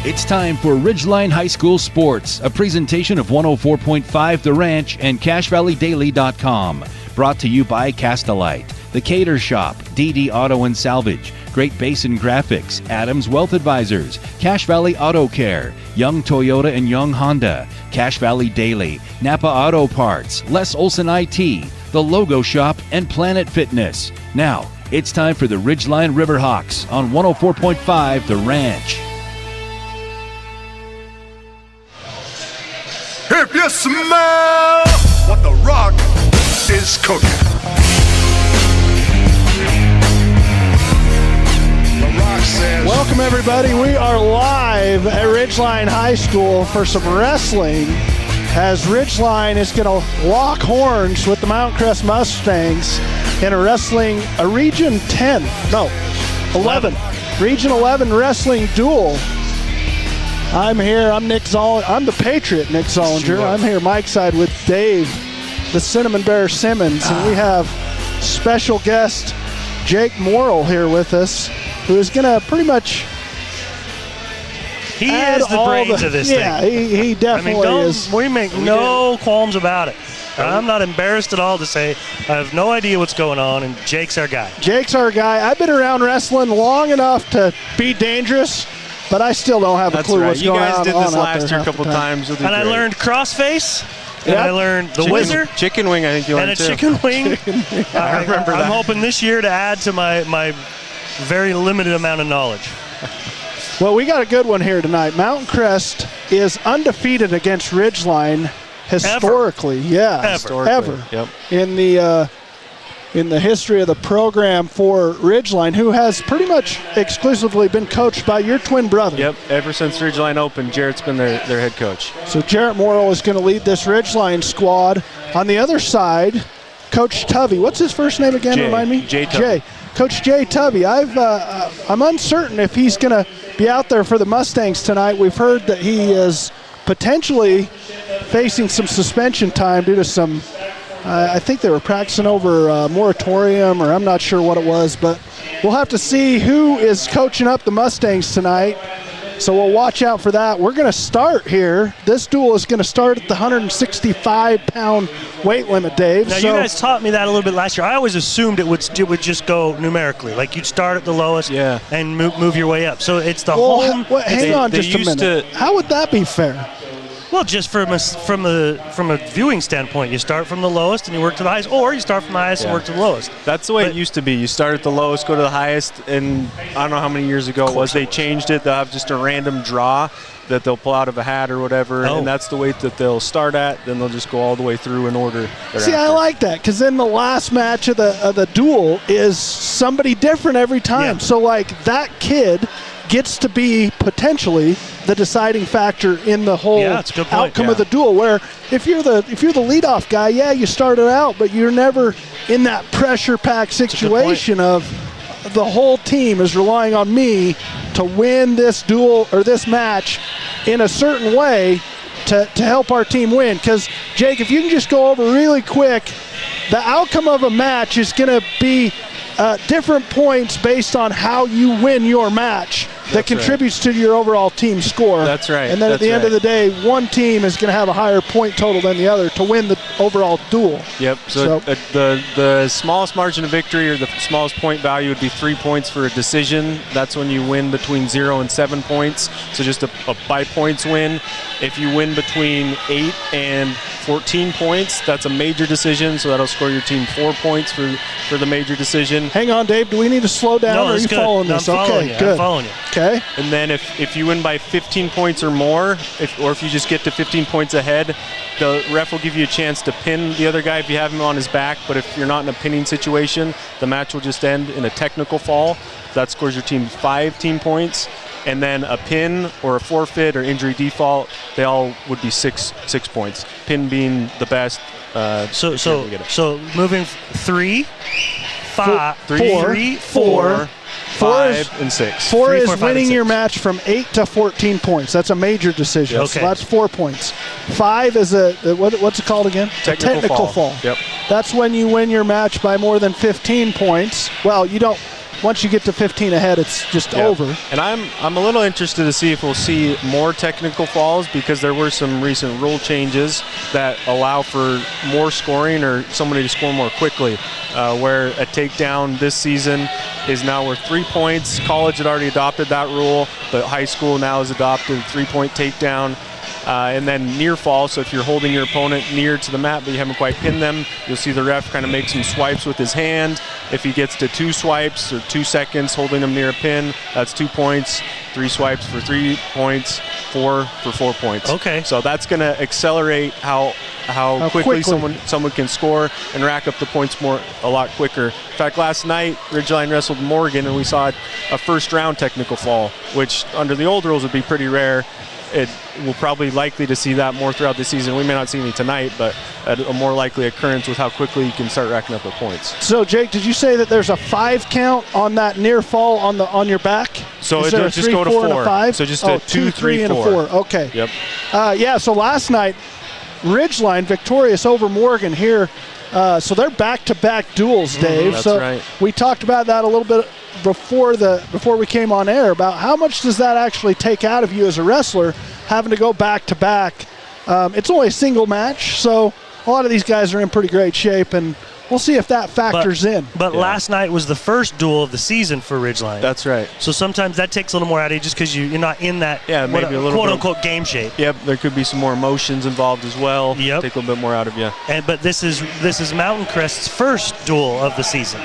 It's time for Ridgeline High School Sports, a presentation of 104.5 The Ranch and CashValleyDaily.com. Brought to you by Castelite, The Cater Shop, DD Auto and Salvage, Great Basin Graphics, Adams Wealth Advisors, Cache Valley Auto Care, Young Toyota and Young Honda, Cache Valley Daily, Napa Auto Parts, Les Olson IT, The Logo Shop, and Planet Fitness. Now, it's time for the Ridgeline Riverhawks on 104.5 The Ranch. If you smell what the rock is cooking. The rock says. Welcome everybody. We are live at Ridgeline High School for some wrestling as Ridgeline is going to lock horns with the Mount Crest Mustangs in a Region 11. Region 11 wrestling duel. I'm here. I'm Nick Zollinger. I'm the Patriot, Nick Zollinger. I'm here Mike's side with Dave, the Cinnamon Bear Simmons, and we have special guest Jake Morrill here with us, who is going to pretty much He is the brains of this thing. Yeah, he definitely is. We make no qualms about it. I'm not embarrassed at all to say I have no idea what's going on, and Jake's our guy. Jake's our guy. I've been around wrestling long enough to be dangerous, but I still don't have a clue what's going on. You guys did this last year a couple times. And I learned crossface, and I learned the whizzer. Chicken wing, I think you learned too. And a chicken wing. I remember that. I'm hoping this year to add to my very limited amount of knowledge. Well, we got a good one here tonight. Mountain Crest is undefeated against Ridgeline historically. Ever. Yep. In the history of the program for Ridgeline, who has pretty much exclusively been coached by your twin brother. Yep, ever since Ridgeline opened, Jarrett's been their head coach. So Jarrett Morrill is going to lead this Ridgeline squad. On the other side, Coach Tubby. What's his first name again? Remind me? Jay. Coach Jay Tubby. I'm uncertain if he's going to be out there for the Mustangs tonight. We've heard that he is potentially facing some suspension time due to some I think they were practicing over a moratorium, or I'm not sure what it was, but we'll have to see who is coaching up the Mustangs tonight. So we'll watch out for that. We're going to start here. This duel is going to start at the 165-pound weight limit, Dave. Now, you guys taught me that a little bit last year. I always assumed it would just go numerically. Like you'd start at the lowest and move your way up. So it's the home. Hang on just a minute. How would that be fair? Well, just from a viewing standpoint, you start from the lowest and you work to the highest, or you start from the highest and work to the lowest. That's the way it used to be. You start at the lowest, go to the highest, and I don't know how many years ago it was. They changed it. They'll have just a random draw that they'll pull out of a hat or whatever, and that's the weight that they'll start at. Then they'll just go all the way through in order. See, I like that, because then the last match of the duel is somebody different every time. Yeah. So, like, that kid gets to be potentially the deciding factor in the whole outcome of the duel, where if you're the leadoff guy, you started out, but you're never in that pressure-packed situation of the whole team is relying on me to win this duel or this match in a certain way to help our team win. Because, Jake, if you can just go over really quick, the outcome of a match is going to be different points based on how you win your match that contributes to your overall team score. That's right. And then at the end of the day, one team is going to have a higher point total than the other to win the overall duel. Yep. So the smallest margin of victory or the smallest point value would be 3 points for a decision. That's when you win between 0 and 7 points. So just a by points win. If you win between 8 and 14 points, that's a major decision. So that'll score your team 4 points for the major decision. Hang on, Dave. Do we need to slow down? No, or are you following this? I'm following you. Good. I'm following you. Okay. And then if you win by 15 points or more, or if you just get to 15 points ahead, the ref will give you a chance to pin the other guy if you have him on his back. But if you're not in a pinning situation, the match will just end in a technical fall. That scores your team 5 team points. And then a pin or a forfeit or injury default, they all would be 6 points. Pin being the best. So moving 3, 5, 3, 4, 5, and 6. 4 is winning your match from 8 to 14 points. That's a major decision. Okay. So that's 4 points. 5 is what's it called again? Technical fall. Yep. That's when you win your match by more than 15 points. Well, you don't. once you get to 15 ahead, it's just over. And I'm a little interested to see if we'll see more technical fouls, because there were some recent rule changes that allow for more scoring or somebody to score more quickly, where a takedown this season is now worth 3 points. College had already adopted that rule, but high school now has adopted a 3-point takedown. And then near fall, so if you're holding your opponent near to the mat but you haven't quite pinned them, you'll see the ref kind of make some swipes with his hand. If he gets to 2 swipes or 2 seconds holding them near a pin, that's 2 points. 3 swipes for 3 points, 4 for 4 points. Okay. So that's going to accelerate how quickly someone can score and rack up the points a lot quicker. In fact, last night Ridgeline wrestled Morgan and we saw a first round technical fall, which under the old rules would be pretty rare. It will probably likely to see that more throughout the season. We may not see any tonight, but a more likely occurrence with how quickly you can start racking up the points. So, Jake, did you say that there's a 5 count on that near fall on your back? So it'll just go to 4. So just a 2, 3, 4. Okay. Yep. So last night, Ridgeline victorious over Morgan here. So they're back-to-back duels, Dave. That's so right. We talked about that a little bit before we came on air, about how much does that actually take out of you as a wrestler, having to go back-to-back. It's only a single match, so a lot of these guys are in pretty great shape, and we'll see if that factors in. But last night was the first duel of the season for Ridgeline. That's right. So sometimes that takes a little more out of you just because you're not in that maybe a little quote-unquote game shape. Yep, there could be some more emotions involved as well. Yep. Take a little bit more out of you. But this is Mountain Crest's first duel of the season.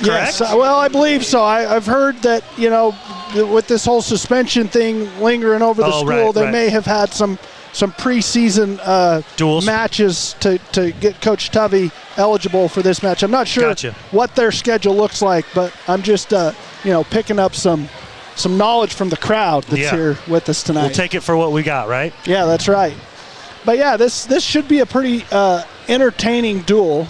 Correct? Yes, well, I believe so. I've heard that, with this whole suspension thing lingering over the school, they may have had some preseason duels matches to get Coach Tuvey eligible for this match. I'm not sure what their schedule looks like, but I'm just picking up some knowledge from the crowd that's here with us tonight. We'll take it for what we got, right? Yeah, that's right. But yeah, this should be a pretty entertaining duel,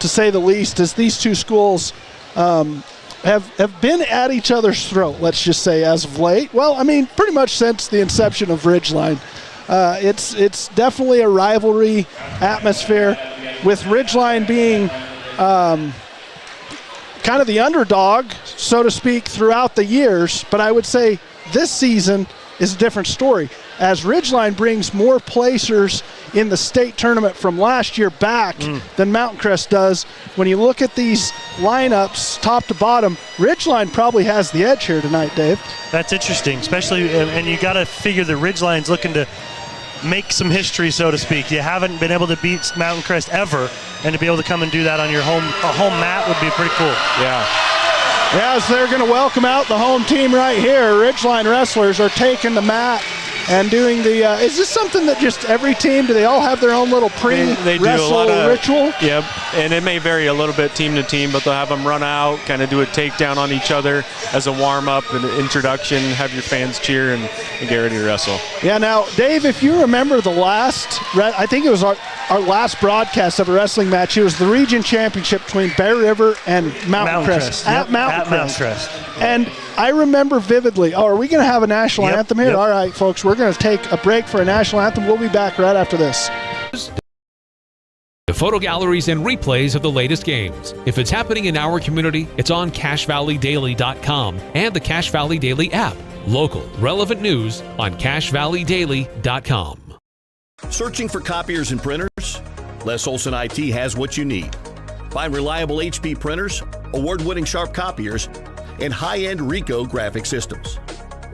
to say the least, as these two schools have been at each other's throat, let's just say, as of late. Well, I mean, pretty much since the inception of Ridgeline. It's definitely a rivalry atmosphere, with Ridgeline being kind of the underdog, so to speak, throughout the years. But I would say this season is a different story, as Ridgeline brings more placers in the state tournament from last year back than Mountain Crest does. When you look at these lineups, top to bottom, Ridgeline probably has the edge here tonight, Dave. That's interesting, especially, and you got to figure the Ridgeline's looking to make some history, so to speak. You haven't been able to beat Mountain Crest ever, and to be able to come and do that on your home mat would be pretty cool. Yeah, so they're going to welcome out the home team right here. Ridgeline wrestlers are taking the mat and doing the, is this something that just every team, do they all have their own little pre-wrestle ritual? Yep, and it may vary a little bit team to team, but they'll have them run out, kind of do a takedown on each other as a warm-up and an introduction, have your fans cheer and get ready to wrestle. Yeah, now, Dave, if you remember the last, I think it was our last broadcast of a wrestling match, it was the region championship between Bear River and Mountain Crest. At Mountain Crest. And I remember vividly, are we going to have a national anthem here? All right, folks, we're going to take a break for a national anthem. We'll be back right after this. The photo galleries and replays of the latest games. If it's happening in our community, it's on CashValleyDaily.com and the Cache Valley Daily app. Local, relevant news on CashValleyDaily.com. Searching for copiers and printers? Les Olson IT has what you need. Find reliable HP printers, award-winning Sharp copiers, and high-end Ricoh graphic systems.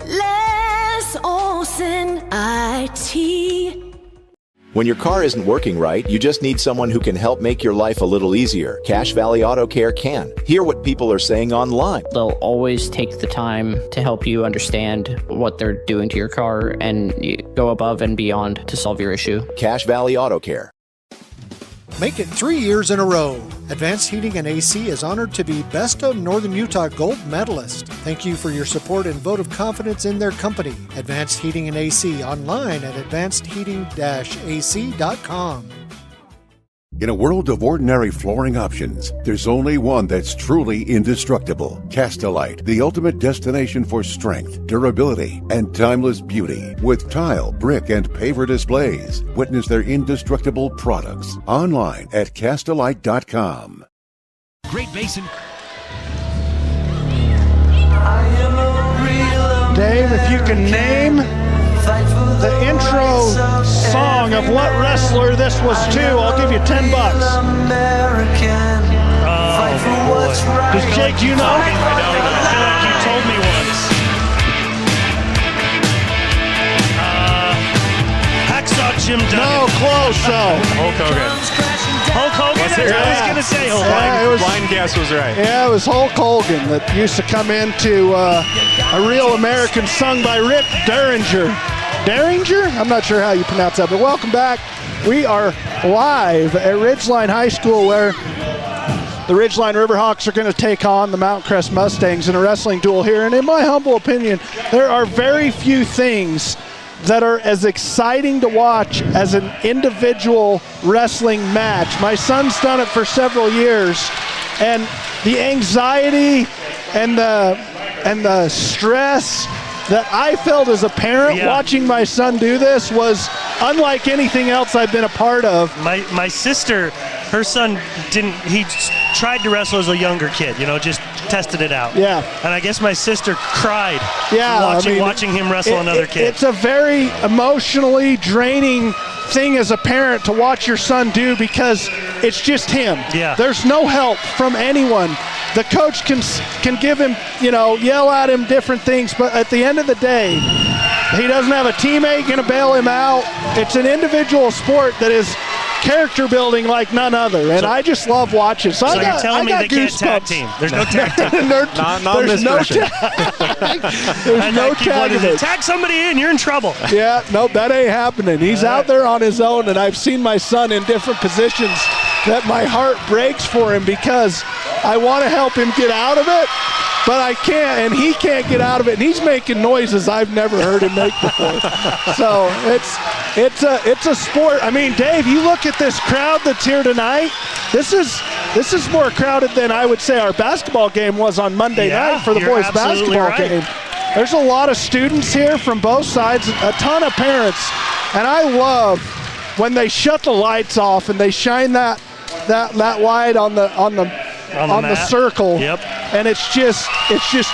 Les Olson IT. When your car isn't working right, you just need someone who can help make your life a little easier. Cache Valley Auto Care can. Hear what people are saying online. They'll always take the time to help you understand what they're doing to your car and go above and beyond to solve your issue. Cache Valley Auto Care. Make it 3 years in a row. Advanced Heating and AC is honored to be Best of Northern Utah Gold Medalist. Thank you for your support and vote of confidence in their company. Advanced Heating and AC, online at advancedheating-ac.com. In a world of ordinary flooring options, there's only one that's truly indestructible. Castelite, the ultimate destination for strength, durability, and timeless beauty. With tile, brick, and paver displays. Witness their indestructible products online at castelite.com. Great Basin. Dave, if you can name the intro song of what wrestler this was to, I'll give you $10. Oh, boy. Does Jake, you know? I feel like you told me once. Hacksaw Jim Duggan. No, close though. Hulk Hogan. Hulk Hogan? That's what I was going to say. Hulk Hogan. Blind guess was right. Yeah, it was Hulk Hogan that used to come into A Real American sung by Rick Derringer. Derringer? I'm not sure how you pronounce that, but welcome back. We are live at Ridgeline High School where the Ridgeline Riverhawks are going to take on the Mountain Crest Mustangs in a wrestling duel here. And in my humble opinion, there are very few things that are as exciting to watch as an individual wrestling match. My son's done it for several years, and the anxiety and the stress that I felt as a parent watching my son do this was unlike anything else I've been a part of. My sister, her son he tried to wrestle as a younger kid, just tested it out. Yeah. And I guess my sister cried watching him wrestle another kid. It's a very emotionally draining thing as a parent to watch your son do because it's just him. Yeah. There's no help from anyone. The coach can give him, yell at him different things, but at the end of the day, he doesn't have a teammate going to bail him out. It's an individual sport that is character building like none other, and I just love watching. So you're telling me they can't tag team? There's no tag team. There's no tag team. Tag somebody in, you're in trouble. Yeah, nope, that ain't happening. He's out there on his own, and I've seen my son in different positions that my heart breaks for him because I want to help him get out of it, but I can't, and he can't get out of it, and he's making noises I've never heard him make before. So it's a sport. I mean, Dave, you look at this crowd that's here tonight. This is more crowded than I would say our basketball game was on Monday night for the boys' basketball game. There's a lot of students here from both sides, a ton of parents, and I love when they shut the lights off and they shine that light on the circle. Yep. And it's just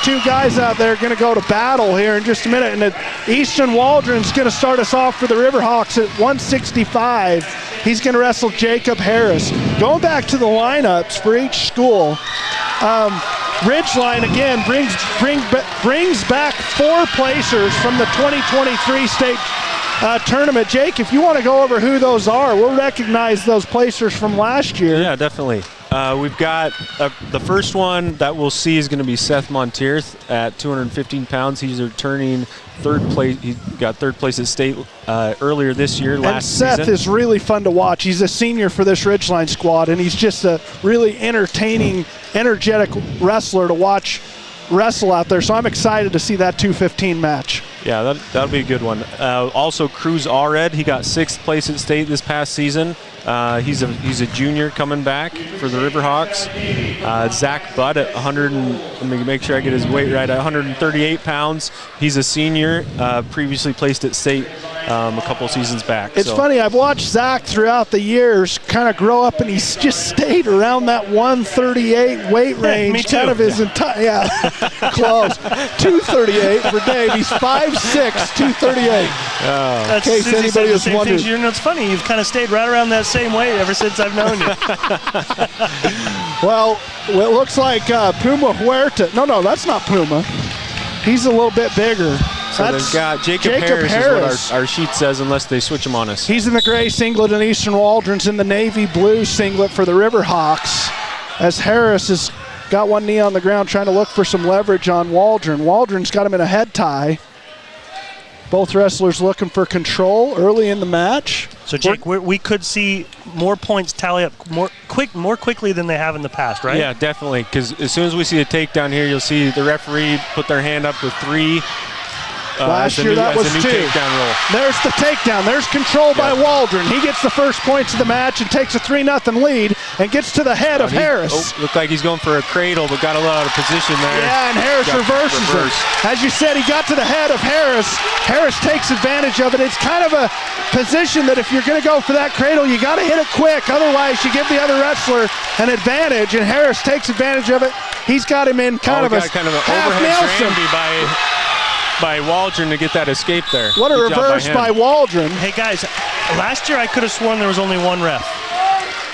two guys out there going to go to battle here in just a minute. And Easton Waldron's going to start us off for the Riverhawks at 165. He's going to wrestle Jacob Harris. Going back to the lineups for each school, Ridgeline again brings back 4 placers from the 2023 state tournament. Jake, if you want to go over who those are, we'll recognize those placers from last year. Yeah, definitely. We've got the first one that we'll see is going to be Seth Monteirth at 215 pounds. He's returning third place. He got third place at state earlier this year, last season. Seth is really fun to watch. He's a senior for this Ridgeline squad, and he's just a really entertaining, energetic wrestler to watch wrestle out there. So I'm excited to see that 215 match. Yeah, that'll be a good one. Also, Cruz Allred, he got 6th place at state this past season. He's a junior coming back for the Riverhawks. Zach Budd at let me make sure I get his weight right, at 138 pounds. He's a senior, previously placed at state a couple seasons back. It's funny, I've watched Zach throughout the years kind of grow up, and he's just stayed around that 138 weight range. Me too. Kind of his entire, close. 238 for Dave. He's 5'6", 238. That's in case anybody was wondering. You know, it's funny, you've kind of stayed right around that same weight ever since I've known you. Well, it looks like Puma Huerta. No, that's not Puma. He's a little bit bigger. So they've got Jacob Harris is what our sheet says, unless they switch him on us. He's in the gray singlet, and Eastern Waldron's in the navy blue singlet for the Riverhawks, as Harris has got one knee on the ground trying to look for some leverage on Waldron. Waldron's got him in a head tie. Both wrestlers looking for control early in the match. So, Jake, we could see more points tally up more quickly than they have in the past, right? Yeah, definitely, because as soon as we see a takedown here, you'll see the referee put their hand up with 3. Last year that was 2. There's the takedown. There's control by Waldron. He gets the first points of the match and takes a 3-0 lead and gets to the head of Harris. Looked like he's going for a cradle, but got a little out of position there. Yeah, and Harris reverses it. As you said, he got to the head of Harris. Harris takes advantage of it. It's kind of a position that if you're going to go for that cradle, you got to hit it quick. Otherwise, you give the other wrestler an advantage, and Harris takes advantage of it. He's got him in kind of a kind of an half overhead Nelson. by Waldron to get that escape there. What a Good job reverse by Waldron. Hey, guys, last year I could have sworn there was only one ref.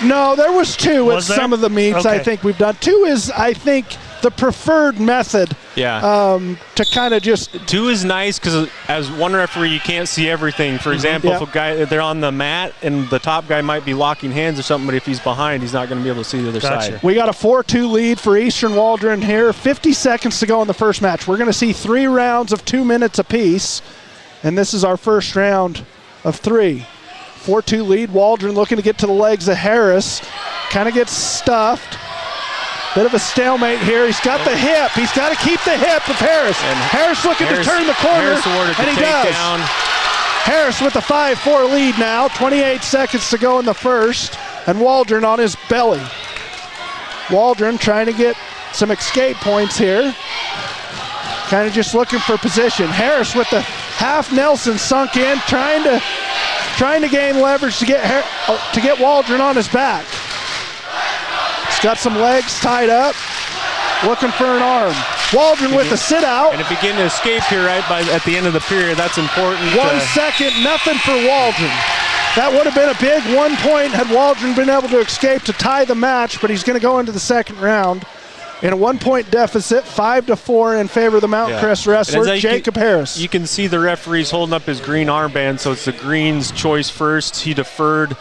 No, there was two at there? some of the meets. Okay. I think we've done. 2 is, I think, the preferred method. Yeah. To kind of just. 2 is nice because as one referee, you can't see everything. For example, if they're on the mat and the top guy might be locking hands or something, but if he's behind, he's not going to be able to see the other side. We got a 4-2 lead for Eastern Waldron here. 50 seconds to go in the first match. We're going to see 3 rounds of 2 minutes apiece, and this is our first round of 3. 4-2 lead. Waldron looking to get to the legs of Harris. Kind of gets stuffed. Bit of a stalemate here. He's got the hip. He's got to keep the hip of Harris. And Harris looking to turn the corner, and he does. Down. Harris with a 5-4 lead now. 28 seconds to go in the first, and Waldron on his belly. Waldron trying to get some escape points here. Kind of just looking for position. Harris with the half Nelson sunk in, trying to gain leverage to get Waldron on his back. He's got some legs tied up, looking for an arm. Waldron with the sit out. And if you get an escape here at the end of the period, that's important. 1 second, nothing for Waldron. That would have been a big 1 point had Waldron been able to escape to tie the match, but he's going to go into the second round in a 1 point deficit, 5-4 in favor of the Mount Crest wrestler, Jacob Harris. You can see the referee's holding up his green armband, so it's the green's choice first. He deferred,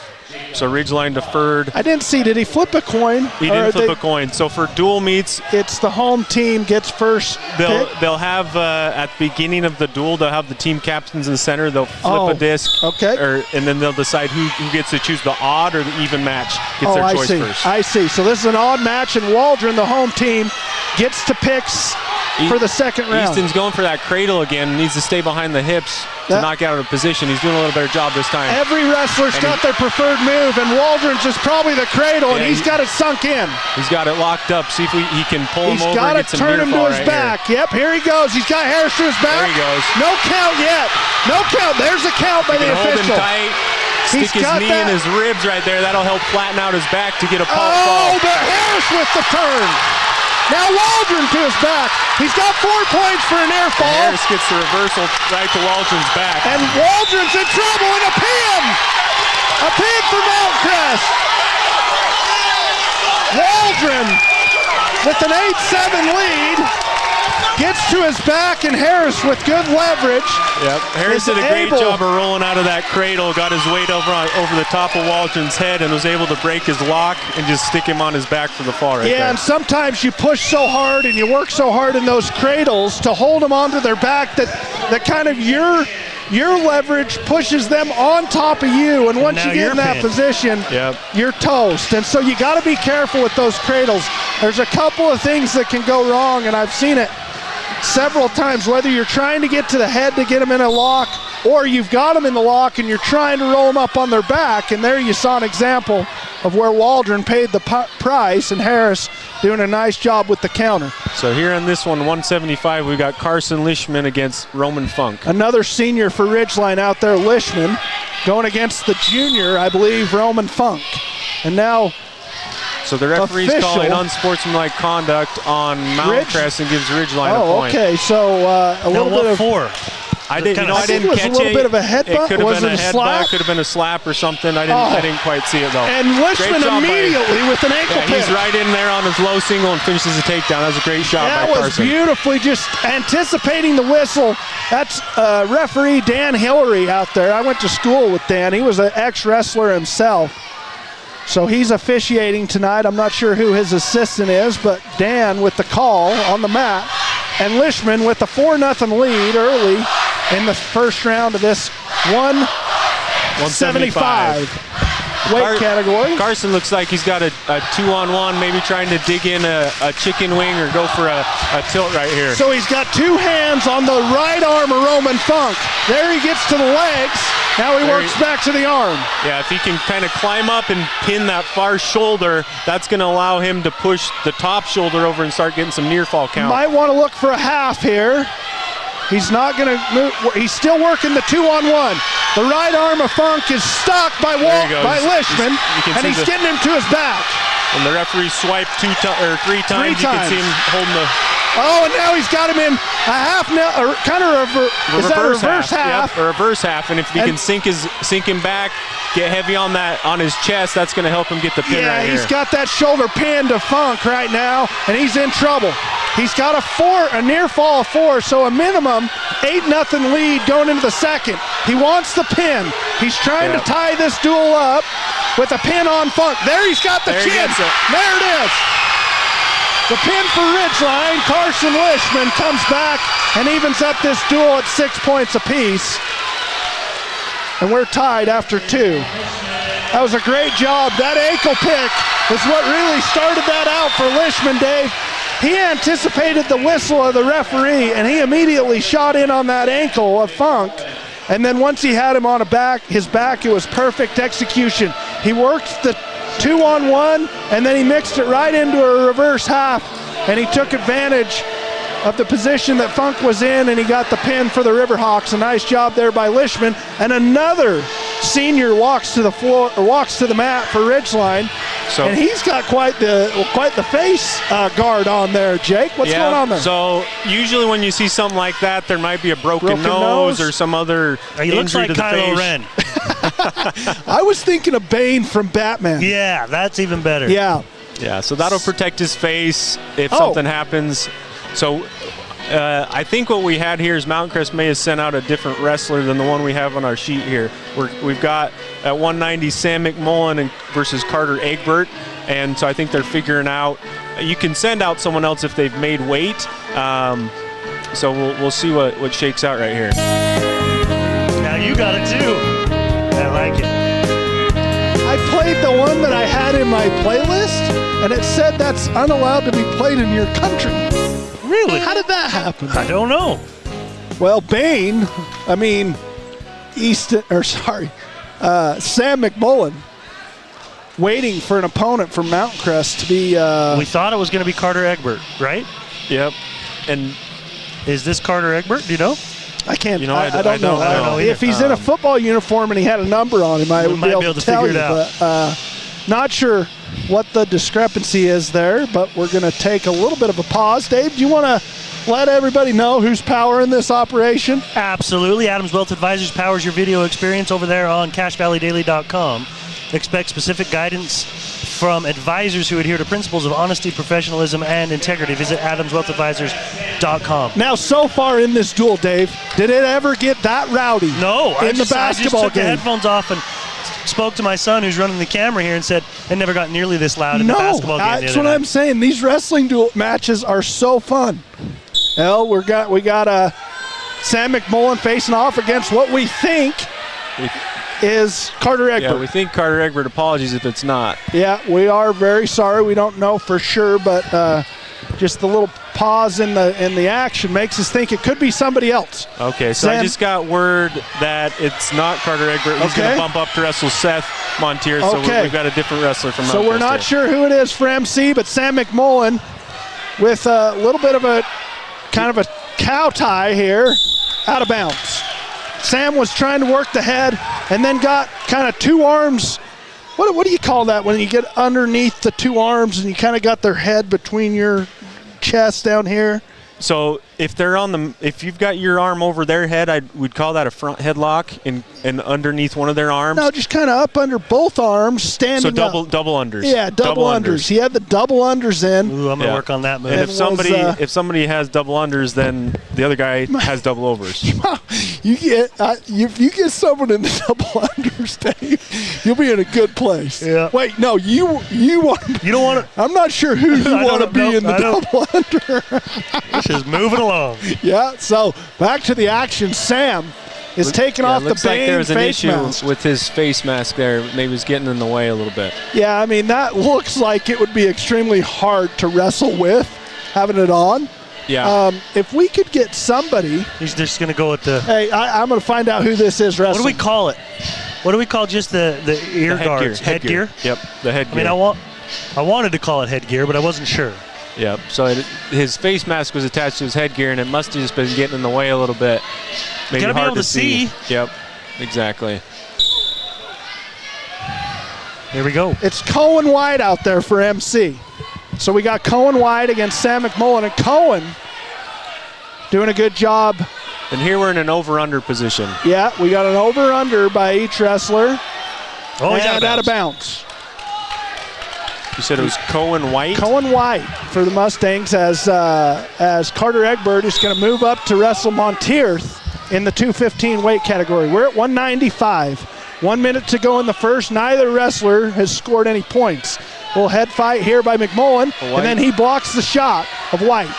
so Ridgeline deferred. I didn't see, did he flip a coin? He didn't flip a coin. So for dual meets, it's the home team gets first. They'll have, at the beginning of the duel, they'll have the team captains in the center. They'll flip a disc. Okay. And then they'll decide who gets to choose the odd or the even match. Gets their choice first. I see. So this is an odd match, and Waldron, the home team, gets to pick for the second round. Easton's going for that cradle again. Needs to stay behind the hips to knock out of position. He's doing a little better job this time. Every wrestler's got their preferred move, and Waldron's is probably the cradle, and he's got it sunk in. He's got it locked up. See if he can pull him over and get some near fall. He's got to turn him to his back. Yep, here he goes. He's got Harris to his back. There he goes. No count yet. No count. There's a count by the official. Hold him tight. Stick his knee in his ribs right there. That'll help flatten out his back to get a fall. Oh, but Harris with the turn. Now Waldron to his back. He's got 4 points for a near fall. And Harris gets the reversal right to Waldron's back. And Waldron's in trouble, and a pin! A pin for Mount Crest. Waldron with an 8-7 lead gets to his back, and Harris with good leverage. Yep, Harris did a great job of rolling out of that cradle, got his weight over the top of Waldron's head, and was able to break his lock and just stick him on his back for the fall right there. Yeah, and sometimes you push so hard and you work so hard in those cradles to hold them onto their back that kind of your leverage pushes them on top of you, and once you get in that position, you're toast. And so you got to be careful with those cradles. There's a couple of things that can go wrong, and I've seen it several times, whether you're trying to get to the head to get them in a lock, or you've got them in the lock and you're trying to roll them up on their back. And there you saw an example of where Waldron paid the price, and Harris doing a nice job with the counter. So here on this one, 175, we got Carson Lishman against Roman Funk. Another senior for Ridgeline out there, Lishman, going against the junior, I believe, Roman Funk. And now so the referee's calling unsportsmanlike conduct on Mount Crest and gives Ridgeline a point. Okay, so a little bit of... for? I didn't catch it. It was a little bit of a headbutt. It could have was been it a headbutt. slap? Could have been a slap or something. I didn't quite see it though. And Lishman immediately with an ankle pin. He's right in there on his low single and finishes the takedown. That was a great shot by Carson. That was beautifully just anticipating the whistle. That's referee Dan Hillary out there. I went to school with Dan. He was an ex-wrestler himself. So he's officiating tonight. I'm not sure who his assistant is, but Dan with the call on the mat. And Lishman with the 4-0 lead early in the first round of this 175 weight category. Carson looks like he's got a 2-on-1, maybe trying to dig in a chicken wing or go for a tilt right here. So he's got 2 hands on the right arm of Roman Funk. There he gets to the legs. Now he works back to the arm. Yeah, if he can kind of climb up and pin that far shoulder, that's going to allow him to push the top shoulder over and start getting some near fall count. Might want to look for a half here. He's not going to move. He's still working the 2-on-1. The right arm of Funk is stuck by Lishman, and he's getting him to his back. When the referee swiped 3 times, you can see him holding the... Oh, and now he's got him in a half, or kind of reverse half. Yep, a reverse half, and if he can sink him back, get heavy on his chest, that's going to help him get the pin right here. Yeah, he's got that shoulder pinned to Funk right now, and he's in trouble. He's got a near fall of 4, so a minimum 8-0 lead going into the second. He wants the pin. He's trying to tie this duel up with a pin on Funk. There he's got the chin. There it is. The pin for Ridgeline. Carson Lishman comes back and evens up this duel at 6 points apiece. And we're tied after 2. That was a great job. That ankle pick is what really started that out for Lishman, Dave. He anticipated the whistle of the referee, and he immediately shot in on that ankle of Funk. And then once he had him on his back, it was perfect execution. He worked the 2-on-1, and then he mixed it right into a reverse half, and he took advantage of the position that Funk was in, and he got the pin for the Riverhawks. A nice job there by Lishman. And another senior walks to the mat for Ridgeline. And he's got quite the face guard on there, Jake. What's going on there? So usually when you see something like that, there might be a broken nose or some other he looks like Kylo Ren. I was thinking of Bane from Batman. Yeah, that's even better. Yeah. Yeah, so that'll protect his face if something happens. So I think what we had here is Mountain Crest may have sent out a different wrestler than the one we have on our sheet here. We've got at 190 Sam McMullen versus Carter Egbert, and so I think they're figuring out. You can send out someone else if they've made weight. So we'll see what shakes out right here. Now you got it too. I like it. I played the one that I had in my playlist, and it said that's unallowed to be played in your country. Really? How did that happen? I don't know. Well, Sam McMullen waiting for an opponent from Mountain Crest to be... we thought it was going to be Carter Egbert, right? Yep. And is this Carter Egbert? Do you know? I can't. I don't know. If he's in a football uniform and he had a number on him, I would be able to tell you. But not sure what the discrepancy is there, but we're going to take a little bit of a pause. Dave, do you want to let everybody know who's powering this operation? Absolutely. Adams Wealth Advisors powers your video experience over there on CashValleyDaily.com. Expect specific guidance from advisors who adhere to principles of honesty, professionalism, and integrity. Visit AdamsWealthAdvisors.com. Now, so far in this duel, Dave, did it ever get that rowdy? No. In the basketball I just took game? the headphones off and spoke to my son who's running the camera here and said it never got nearly this loud in the basketball game. That's what I'm saying. These wrestling duel matches are so fun. Well, we got Sam McMullen facing off against what we think is Carter Egbert. Yeah, we think Carter Egbert. Apologies if it's not. Yeah, we are very sorry. We don't know for sure, but just the little pause in the action makes us think it could be somebody else. Okay, so I just got word that it's not Carter Egbert. He's going to bump up to wrestle Seth Montier, so we've got a different wrestler from Mount So we're not sure who it is for MC, but Sam McMullen with a little bit of a kind of a cow tie here, out of bounds. Sam was trying to work the head and then got kind of two arms. What do you call that when you get underneath the two arms and you kind of got their head between your chest down here? So if you've got your arm over their head, we'd call that a front headlock and underneath one of their arms. No, just kind of up under both arms, standing up. So double unders. Yeah, double unders. He had the double unders in. Ooh, I'm gonna work on that move. And if somebody has double unders, then the other guy has double overs. If you get someone in the double unders, Dave, you'll be in a good place. Yeah. Wait, no, you don't want to. I'm not sure who you want to be in the double under. This is moving along. Yeah. So back to the action. Sam is taking off the looks like there was an issue mask with his face mask there. Maybe it's getting in the way a little bit. Yeah, I mean, that looks like it would be extremely hard to wrestle with, having it on. Yeah. If we could get somebody. He's just going to go with the. Hey, I'm going to find out who this is wrestling. What do we call it? What do we call just the ear guards? Headgear? Yep, the headgear. I mean, I wanted to call it headgear, but I wasn't sure. Yep. So his face mask was attached to his headgear, and it must have just been getting in the way a little bit. Maybe gotta be hard able to see. Yep. Exactly. Here we go. It's Cohen White out there for MC. So we got Cohen White against Sam McMullen, and Cohen doing a good job. And here we're in an over-under position. Yeah, we got an over-under by each wrestler. Oh, he's out of bounds. You said it was Cohen White? Cohen White for the Mustangs as Carter Egbert is going to move up to wrestle Monteith in the 215 weight category. We're at 195. 1 minute to go in the first. Neither wrestler has scored any points. Little head fight here by McMullen, and then he blocks the shot of White.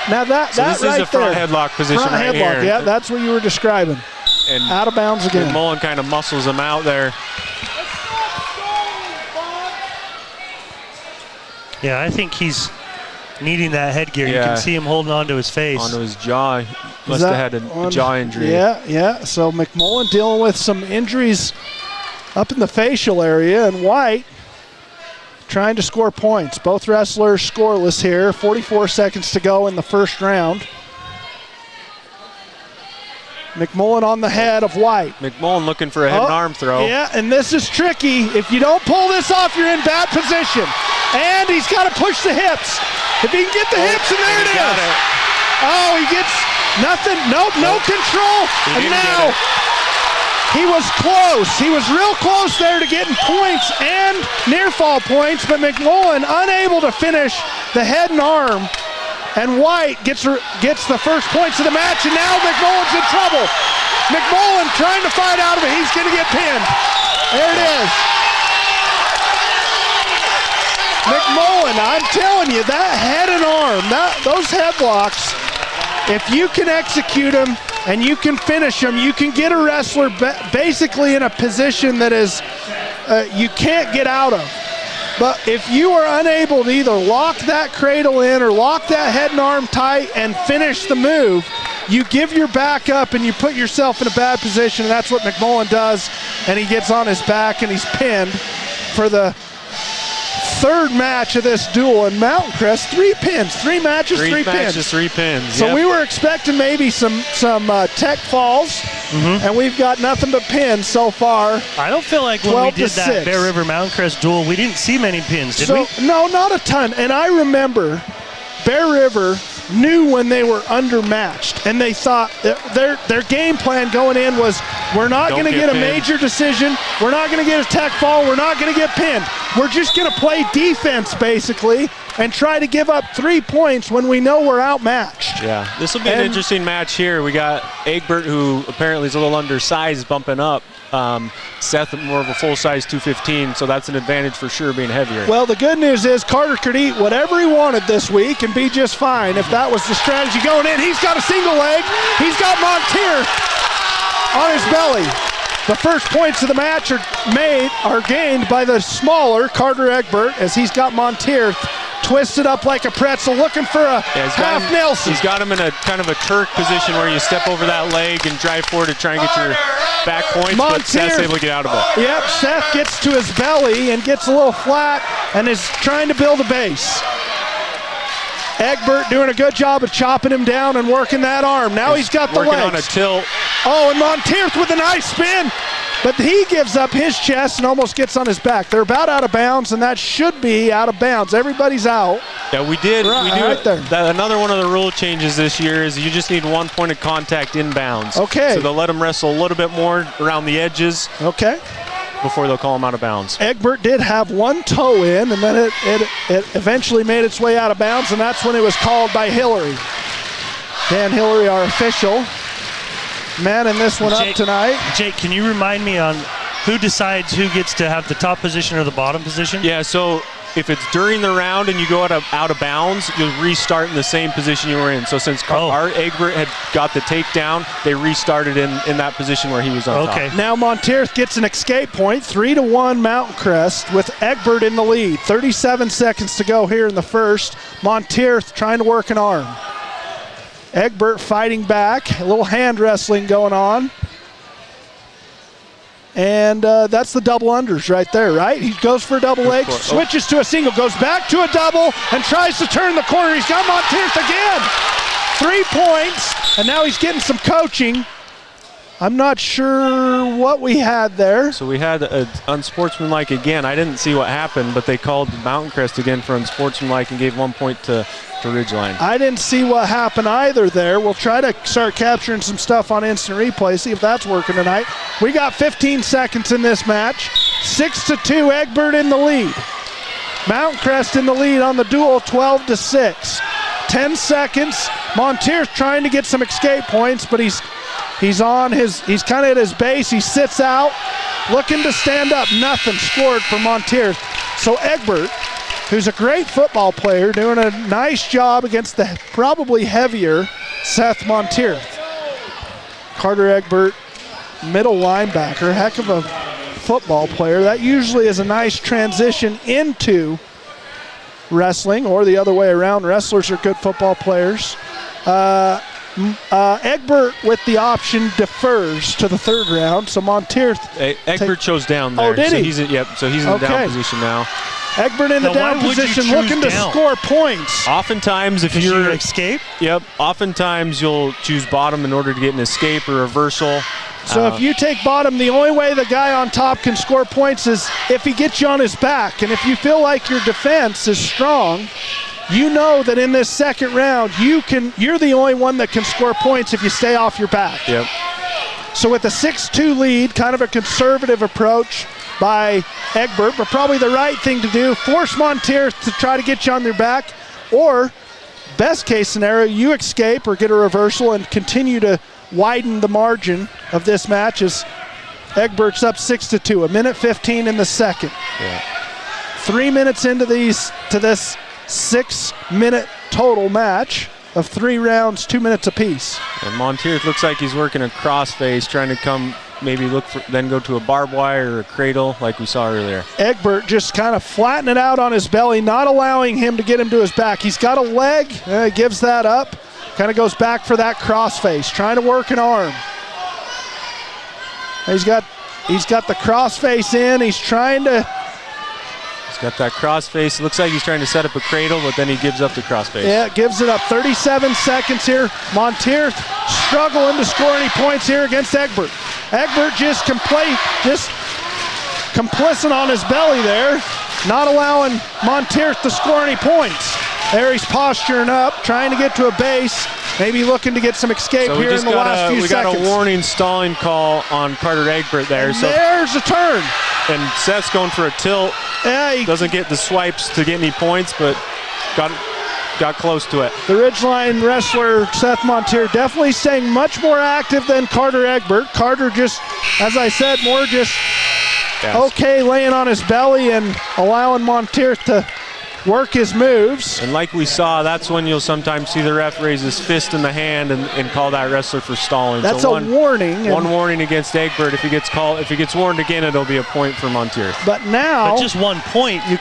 Now this is right a front there, headlock position front right headlock, here. Yeah, that's what you were describing. And out of bounds again. McMullen kind of muscles him out there. Yeah, I think he's needing that headgear. You can see him holding onto his face. Onto his jaw. Must have had a jaw injury. Yeah. So McMullen dealing with some injuries up in the facial area, and White trying to score points. Both wrestlers scoreless here. 44 seconds to go in the first round. McMullen on the head of White. McMullen looking for a head and arm throw. Yeah, and this is tricky. If you don't pull this off, you're in bad position. And he's got to push the hips. If he can get the hips, and there it is. Oh, he gets nothing. Nope, no control. And now he was close. He was real close there to getting points and near fall points, but McMullen unable to finish the head and arm. And White gets the first points of the match, and now McMullen's in trouble. McMullen trying to fight out of it. He's going to get pinned. There it is. McMullen, I'm telling you, that head and arm, those headlocks, if you can execute them and you can finish them, you can get a wrestler basically in a position that is you can't get out of. But if you are unable to either lock that cradle in or lock that head and arm tight and finish the move, you give your back up and you put yourself in a bad position, and that's what McMullen does, and he gets on his back and he's pinned for the third match of this duel. In Mountain Crest, 3 pins, 3 matches, 3 pins. 3 pins. So we were expecting maybe some tech falls, and we've got nothing but pins so far. I don't feel like when we did that Bear River Mountain Crest duel, we didn't see many pins, did we? No, not a ton. And I remember Bear River knew when they were undermatched, and they thought their game plan going in was, we're not going to get a major decision, we're not going to get a tech fall, we're not going to get pinned. We're just going to play defense basically and try to give up 3 points when we know we're outmatched. Yeah, this will be an interesting match here. We got Egbert, who apparently is a little undersized, bumping up. Seth more of a full-size 215, so that's an advantage for sure, being heavier. Well, the good news is Carter could eat whatever he wanted this week and be just fine if that was the strategy going in. He's got a single leg. He's got Monteith on his belly. The first points of the match are gained by the smaller Carter Egbert, as he's got Monteith twisted up like a pretzel, looking for a half Nelson. He's got him in a kind of a Turk position where you step over that leg and drive forward to try and get your back points, but Seth's able to get out of it. Yep, Seth gets to his belly and gets a little flat and is trying to build a base. Egbert doing a good job of chopping him down and working that arm. Now he's got the legs. Working on a tilt. Oh, and Monteith with a nice spin. But he gives up his chest and almost gets on his back. They're about out of bounds, and that should be out of bounds. Everybody's out. Yeah, we did. Right there. Another one of the rule changes this year is you just need 1 point of contact inbounds. Okay. So they'll let him wrestle a little bit more around the edges. Okay. Before they'll call him out of bounds. Egbert did have 1 toe in, and then it eventually made its way out of bounds, and that's when it was called by Hillary. Dan Hillary, our official man in this one up tonight. Jake, can you remind me on who decides who gets to have the top position or the bottom position? Yeah, so if it's during the round and you go out of bounds, you'll restart in the same position you were in. So since Art Egbert had got the takedown, they restarted in that position where he was on top. Now Monteith gets an escape point, 3-1 Mountain Crest with Egbert in the lead. 37 seconds to go here in the first. Monteith trying to work an arm. Egbert fighting back, a little hand wrestling going on. And that's the double unders right there, right? He goes for a double leg, switches to a single, goes back to a double, and tries to turn the corner. He's got Monteith again. 3 points, and now he's getting some coaching. I'm not sure what we had there. So we had unsportsmanlike again. I didn't see what happened, but they called Mountain Crest again for unsportsmanlike and gave 1 point to Ridgeline. I didn't see what happened either there. We'll try to start capturing some stuff on instant replay, see if that's working tonight. We got 15 seconds in this match. 6-2, Egbert in the lead. Mountain Crest in the lead on the duel, 12-6. 10 seconds. Monteer's trying to get some escape points, but he's kind of at his base. He sits out, looking to stand up. Nothing scored for Monteer. So Egbert, who's a great football player, doing a nice job against the probably heavier Seth Monteer. Carter Egbert, middle linebacker, heck of a football player. That usually is a nice transition into wrestling, or the other way around. Wrestlers are good football players. Egbert with the option defers to the third round, so Monteer. Egbert chose down there. Oh, did he? So he's in the down position now. Egbert in the down position, looking to score points. Oftentimes, if you're escape, oftentimes you'll choose bottom in order to get an escape or reversal. So if you take bottom, the only way the guy on top can score points is if he gets you on his back. And if you feel like your defense is strong, you know that in this second round, you're the only one that can score points if you stay off your back. Yep. So with a 6-2 lead, kind of a conservative approach by Egbert, but probably the right thing to do, force Monteer to try to get you on their back, or best case scenario, you escape or get a reversal and continue to widen the margin of this match as Egbert's up 6-2, 1:15 in the second. Yeah. 3 minutes into this 6-minute total match of 3 rounds, 2 minutes apiece. And Monteer looks like he's working a crossface, trying to come maybe then go to a barbed wire or a cradle like we saw earlier. Egbert just kind of flattening it out on his belly, not allowing him to get him to his back. He's got a leg, gives that up. Kind of goes back for that crossface, trying to work an arm. He's got the crossface in. He's got that crossface. It looks like he's trying to set up a cradle, but then he gives up the crossface. Yeah, gives it up. 37 seconds here. Monteer struggling to score any points here against Egbert. Egbert just complicit on his belly there, not allowing Monteer to score any points. There he's posturing up, trying to get to a base, maybe looking to get some escape here in the last few seconds. We got a warning stalling call on Carter Egbert there. And there's a turn. And Seth's going for a tilt. Yeah, he doesn't get the swipes to get any points, but got close to it. The Ridgeline wrestler, Seth Monteer, definitely staying much more active than Carter Egbert. Carter just, as I said, more just okay laying on his belly and allowing Monteer to work his moves. And like we saw, that's when you'll sometimes see the ref raise his fist in the hand and call that wrestler for stalling. That's so a warning. One warning against Egbert. If he gets warned again, it'll be a point for Monteer. But just 1 point, you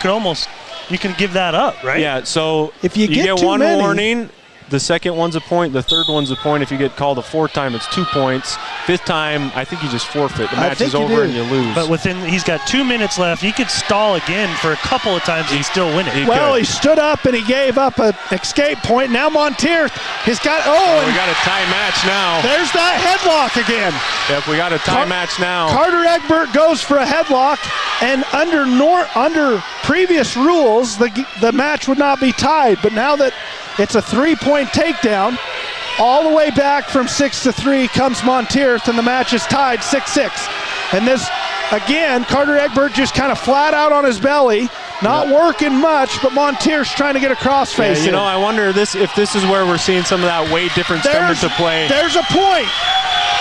can give that up, right? Yeah, so if you get one many, warning, the second one's a point, the third one's a point. If you get called a fourth time, it's 2 points. Fifth time, I think you just forfeit. The match is over and you lose. But he's got 2 minutes left. He could stall again for a couple of times and still win it. He stood up and he gave up an escape point. Now Monteer has got, we got a tie match now. There's that headlock again. Yep, we got a tie match now. Carter Egbert goes for a headlock, and under previous rules, the match would not be tied. But now that it's a 3-point takedown, all the way back from 6-3 comes Monteer, and the match is tied 6-6. And this, again, Carter Egbert just kind of flat out on his belly, not working much, but Monteer's trying to get a crossface in. I wonder if this is where we're seeing some of that weight difference come into play. There's a point.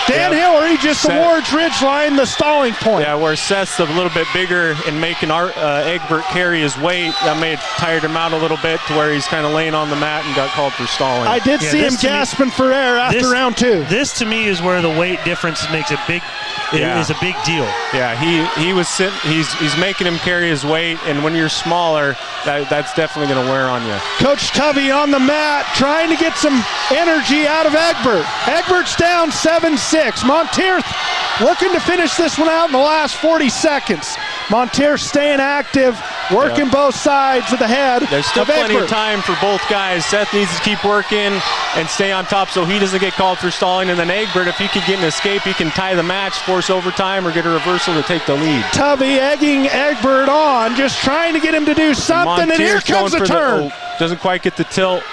Dan Hillary just awards Ridgeline the stalling point. Yeah, where Seth's a little bit bigger and making Egbert carry his weight. That may have tired him out a little bit to where he's kind of laying on the mat and got called for stalling. I did see him gasping for air after round 2. This to me is where the weight difference makes is a big deal. Yeah, he's making him carry his weight, and when you're smaller, that's definitely going to wear on you. Coach Covey on the mat trying to get some energy out of Egbert. Egbert's down 7-6. Monteer looking to finish this one out in the last 40 seconds. Monteer staying active, working both sides of the head. There's still of plenty Egbert. of time for both guys. Seth needs to keep working and stay on top so he doesn't get called for stalling. And then Egbert, if he could get an escape, he can tie the match, force overtime, or get a reversal to take the lead. Tubby egging Egbert on, just trying to get him to do something, and here comes the turn. Doesn't quite get the tilt.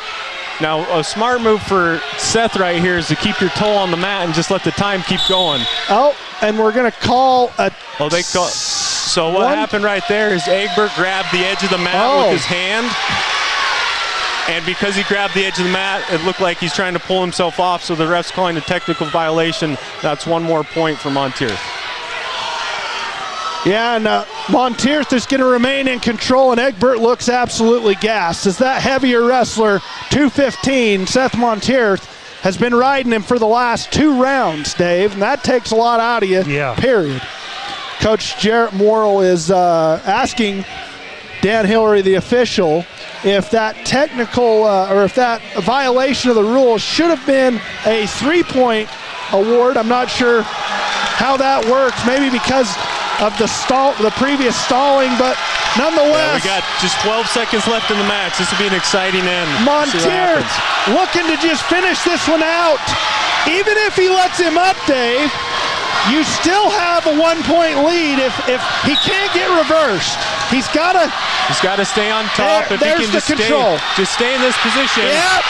Now, a smart move for Seth right here is to keep your toe on the mat and just let the time keep going. Oh, and we're going to call a... So what happened right there is Egbert grabbed the edge of the mat with his hand. And because he grabbed the edge of the mat, it looked like he's trying to pull himself off, so the ref's calling a technical violation. That's one more point for Monteith. Yeah, and Monteith is going to remain in control, and Egbert looks absolutely gassed. As that heavier wrestler, 215, Seth Monteith, has been riding him for the last 2 rounds, Dave, and that takes a lot out of you, period. Coach Jarrett Morrill is asking Dan Hillary, the official, if that technical or if that violation of the rules should have been a 3-point award. I'm not sure how that works, maybe because of the previous stalling, but nonetheless. We got just 12 seconds left in the match. This will be an exciting end. Monteith looking to just finish this one out. Even if he lets him up, Dave, you still have a 1-point lead if he can't get reversed. He's got to stay on top. If he can just stay in this position. Yep.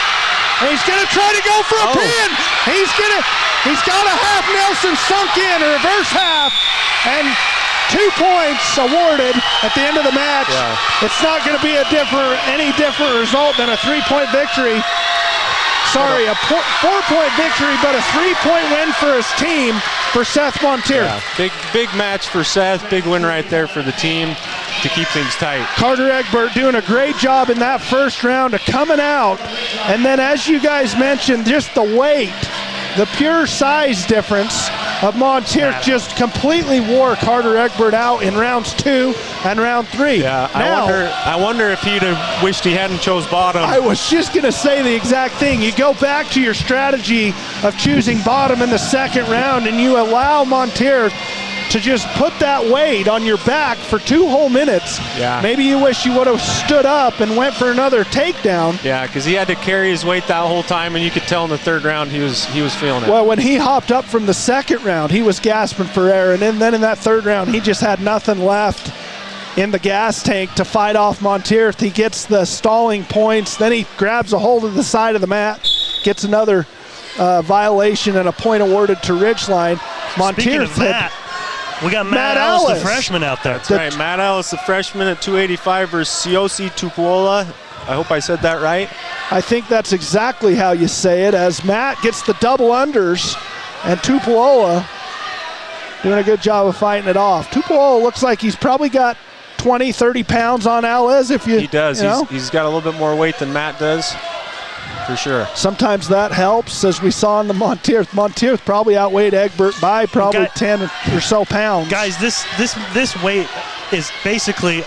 And he's going to try to go for a pin. He's got a half Nelson sunk in, a reverse half, and 2 points awarded at the end of the match. Yeah. It's not going to be any different result than a 3-point victory. Sorry, a 4-point victory, but a 3-point win for his team, for Seth Monteith. Yeah, big match for Seth. Big win right there for the team to keep things tight. Carter Egbert doing a great job in that first round of coming out. And then, as you guys mentioned, just the weight, the pure size difference of Monteith just completely wore Carter Egbert out in rounds 2 and round 3. Yeah, now, I wonder if he'd have wished he hadn't chose bottom. I was just going to say the exact thing. You go back to your strategy of choosing bottom in the second round, and you allow Monteith to just put that weight on your back for 2 whole minutes. Yeah. Maybe you wish you would have stood up and went for another takedown. Yeah, because he had to carry his weight that whole time, and you could tell in the third round he was feeling it. Well, when he hopped up from the second round, he was gasping for air, and then in that third round, he just had nothing left in the gas tank to fight off Monteith. He gets the stalling points, then he grabs a hold of the side of the mat, gets another violation and a point awarded to Ridgeline. Speaking of that, we got Matt Ellis, the freshman, out there. That's right, Matt Ellis, the freshman at 285 versus Siosi Tupuola. I hope I said that right. I think that's exactly how you say it, as Matt gets the double unders, and Tupuola doing a good job of fighting it off. Tupuola looks like he's probably got 20, 30 pounds on Ellis. He does. He's got a little bit more weight than Matt does. For sure. Sometimes that helps, as we saw in the Monteith. Monteith probably outweighed Egbert by probably 10 or so pounds. Guys, this weight is basically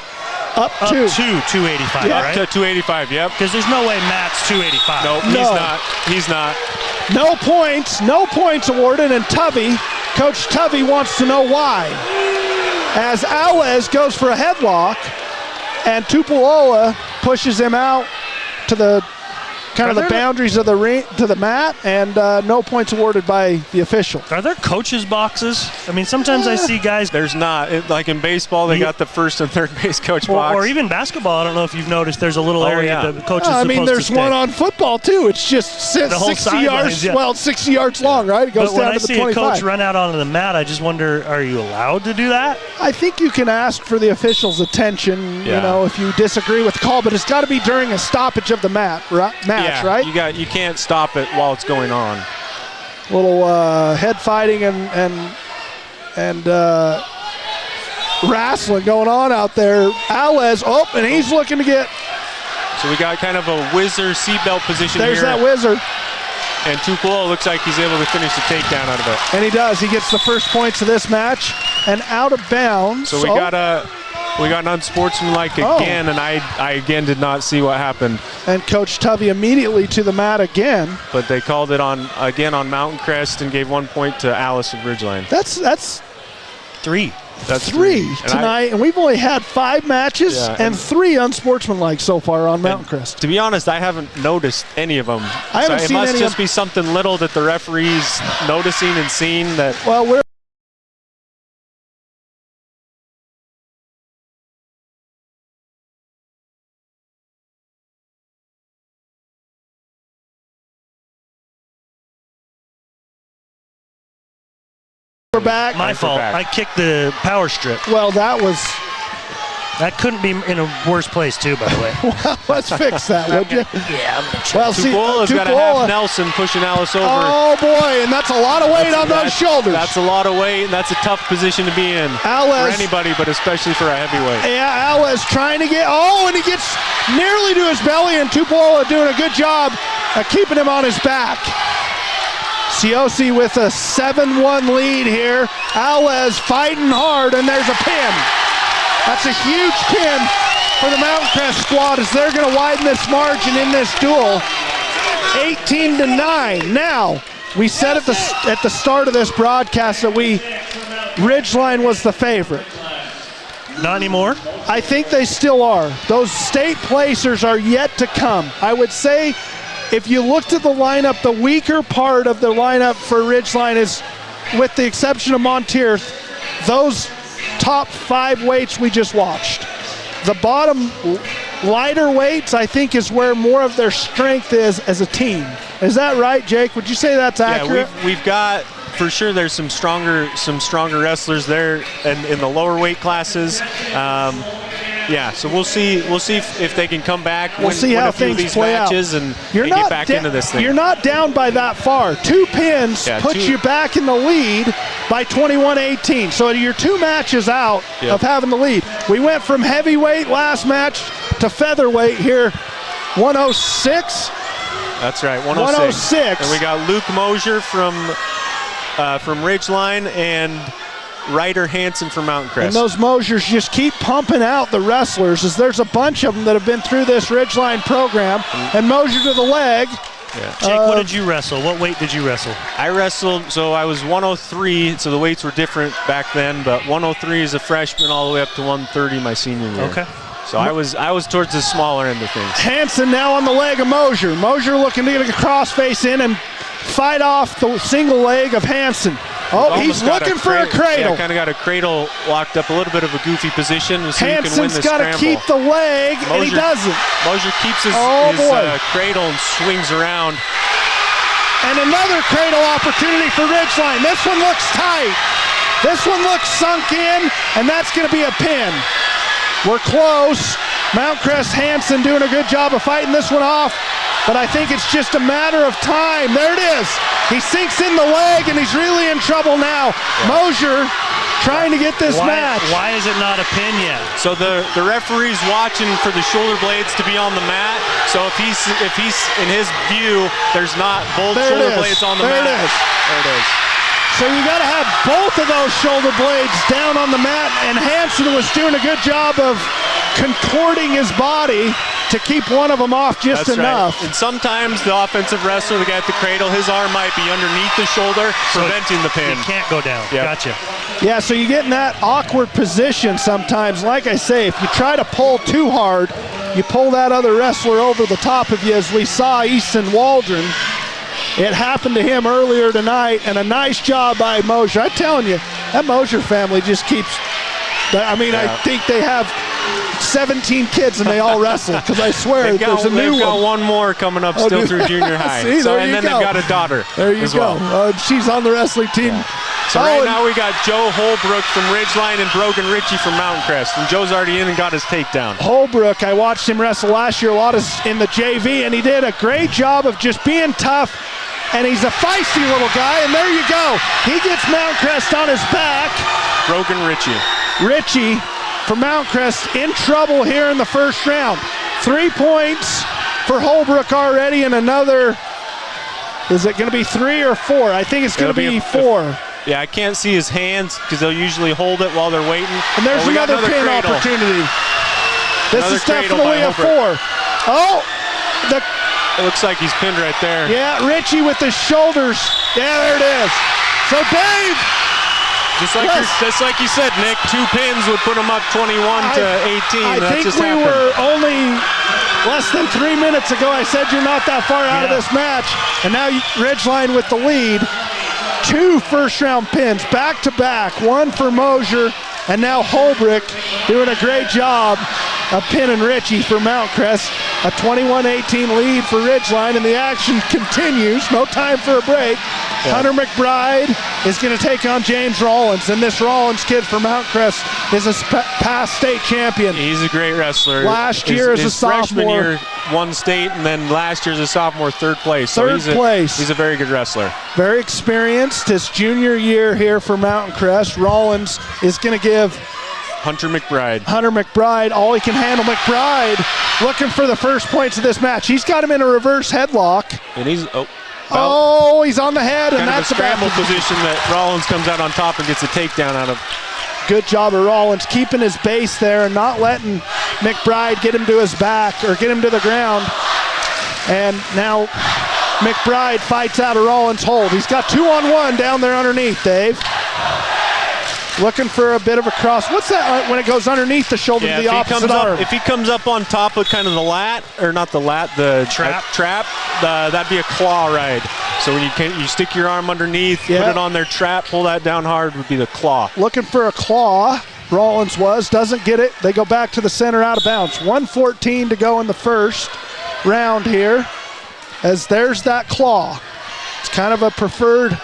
up to 285, right? Up to 285, yep. Because there's no way Matt's 285. Nope, he's not. No points awarded, and Coach Tubby wants to know why. As Alez goes for a headlock, and Tupuola pushes him out to the the boundaries of the ring to the mat, and no points awarded by the official. Are there coaches' boxes? I mean, sometimes I see guys. There's not. Like in baseball, they got the first and third base coach box. Or even basketball. I don't know if you've noticed. There's a little area the coach is supposed to stay. There's one on football too. It's just 60 yards. Yeah. Well, 60 yards long, right? It goes down to the 25. When I see a coach run out onto the mat, I just wonder: are you allowed to do that? I think you can ask for the official's attention. You know, if you disagree with the call, but it's got to be during a stoppage of the match, right? You can't stop it while it's going on. Little head fighting and wrestling going on out there. Alez, and he's looking to get. So we got kind of a whizzer seatbelt position There's here. There's that whizzer. And Tupuola looks like he's able to finish the takedown out of it. And he does. He gets the first points of this match and out of bounds. So we got an unsportsmanlike again, and I again did not see what happened. And Coach Tubby immediately to the mat again. But they called it on Mountain Crest and gave 1 point to Alice of Ridgeline. That's 3. That's three tonight, and we've only had 5 matches and 3 unsportsmanlike so far on Mountain Crest. To be honest, I haven't noticed any of them. I haven't seen any. It must just be something little that the referee's noticing and seeing that. Well, we're back. My fault. I kicked the power strip. Well, that couldn't be in a worse place too, by the way. Well, let's fix that, would you? Yeah. Well, Tupola's got to have Nelson pushing Alice over. Oh boy, and that's a lot of weight on those shoulders. That's a lot of weight, and that's a tough position to be in for anybody, but especially for a heavyweight. Yeah, Alice trying to get. Oh, and he gets nearly to his belly, and Tupola doing a good job of keeping him on his back. Ciosi with a 7-1 lead here. Alez fighting hard, and there's a pin. That's a huge pin for the Mountain Crest squad as they're going to widen this margin in this duel. 18-9. Now, we said at the start of this broadcast that Ridgeline was the favorite. Not anymore? I think they still are. Those state placers are yet to come. I would say, if you looked at the lineup, the weaker part of the lineup for Ridgeline is, with the exception of Montier, those top 5 weights we just watched. The bottom lighter weights, I think, is where more of their strength is as a team. Is that right, Jake? Would you say that's accurate? Yeah, we've got, for sure, there's some stronger wrestlers there in the lower weight classes. Yeah, so we'll see if they can come back. We'll see how things play out and get back into this thing. You're not down by that far. 2 pins puts you back in the lead by 21-18. So you're 2 matches out of having the lead. We went from heavyweight last match to featherweight here, 106. That's right, 106. And we got Luke Mosier from Ridgeline and Ryder Hansen from Mountain Crest. And those Mosiers just keep pumping out the wrestlers, as there's a bunch of them that have been through this Ridgeline program. And Mosier to the leg. Yeah. Jake, what did you wrestle? What weight did you wrestle? I wrestled, so I was 103, so the weights were different back then, but 103 as a freshman all the way up to 130 my senior year. Okay. So I was towards the smaller end of things. Hansen now on the leg of Mosier. Mosier looking to get a crossface in and fight off the single leg of Hansen. Oh, he's looking for a cradle. Yeah, kind of got a cradle locked up, a little bit of a goofy position. So Hansen's got to keep the leg, and he doesn't. Mosier keeps his cradle and swings around. And another cradle opportunity for Ridgeline. This one looks tight. This one looks sunk in, and that's going to be a pin. We're close. Mount Crest Hansen doing a good job of fighting this one off, but I think it's just a matter of time. There it is. He sinks in the leg, and he's really in trouble now. Mosier trying to get this match. Why is it not a pin yet? So the referee's watching for the shoulder blades to be on the mat. So if he's in his view, there's not both shoulder blades on the mat. There it is. So you got to have both of those shoulder blades down on the mat, and Hansen was doing a good job of contorting his body to keep one of them off just enough. Right. And sometimes the offensive wrestler, the guy at the cradle, his arm might be underneath the shoulder, preventing the pin. He can't go down. Yep. Gotcha. Yeah, so you get in that awkward position sometimes. Like I say, if you try to pull too hard, you pull that other wrestler over the top of you, as we saw Easton Waldron. It happened to him earlier tonight, and a nice job by Mosier. I'm telling you, that Mosier family just keeps, I think they have 17 kids and they all wrestle, because I swear there's a new one. They've got one more coming up still through junior high. See, and then they've got a daughter. There you go. She's on the wrestling team. Yeah. So right now we got Joe Holbrook from Ridgeline and Brogan Ritchie from Mountain Crest. And Joe's already in and got his takedown. Holbrook, I watched him wrestle last year a lot in the JV, and he did a great job of just being tough. And he's a feisty little guy, and there you go. He gets Mount Crest on his back. Brogan Ritchie. Ritchie from Mount Crest in trouble here in the first round. 3 points for Holbrook already, and another, is it going to be 3 or 4? I think it's going to be 4. Yeah, I can't see his hands because they'll usually hold it while they're waiting. And there's another pin opportunity. This is definitely a 4. Oh, it looks like he's pinned right there. Yeah, Ritchie with the shoulders. Yeah, there it is. So Dave, Just like you said, Nick, 2 pins would put them up 21 to 18. I think just we happened. were only less than 3 minutes ago. I said you're not that far out of this match, and now Ridgeline with the lead. 2 first-round pins back to back. One for Mosier, and now Holbrook doing a great job of pinning Richie for Mount Crest. A 21-18 lead for Ridgeline, and the action continues. No time for a break. Yeah. Hunter McBride is going to take on James Rollins, and this Rollins kid for Mount Crest is a past state champion. He's a great wrestler. Last year as a sophomore. Freshman year won state, and then last year as a sophomore, 3rd place. He's a very good wrestler. Very experienced. His junior year here for Mountain Crest. Rollins is going to give Hunter McBride all he can handle. McBride looking for the first points of this match. He's got him in a reverse headlock. And he's he's on the head, and that's a scramble position that Rollins comes out on top and gets a takedown out of. Good job of Rollins keeping his base there and not letting McBride get him to his back or get him to the ground. And now McBride fights out of Rollins' hold. He's got 2-on-1 down there underneath, Dave. Looking for a bit of a cross. What's that when it goes underneath the shoulder to the opposite arm? If he comes up on top of kind of the lat, or not the lat, the trap, that'd be a claw ride. So when you stick your arm underneath, put it on their trap, pull that down hard, would be the claw. Looking for a claw. Rollins doesn't get it. They go back to the center, out of bounds. 1:14 to go in the first round here, as there's that claw. It's kind of a preferred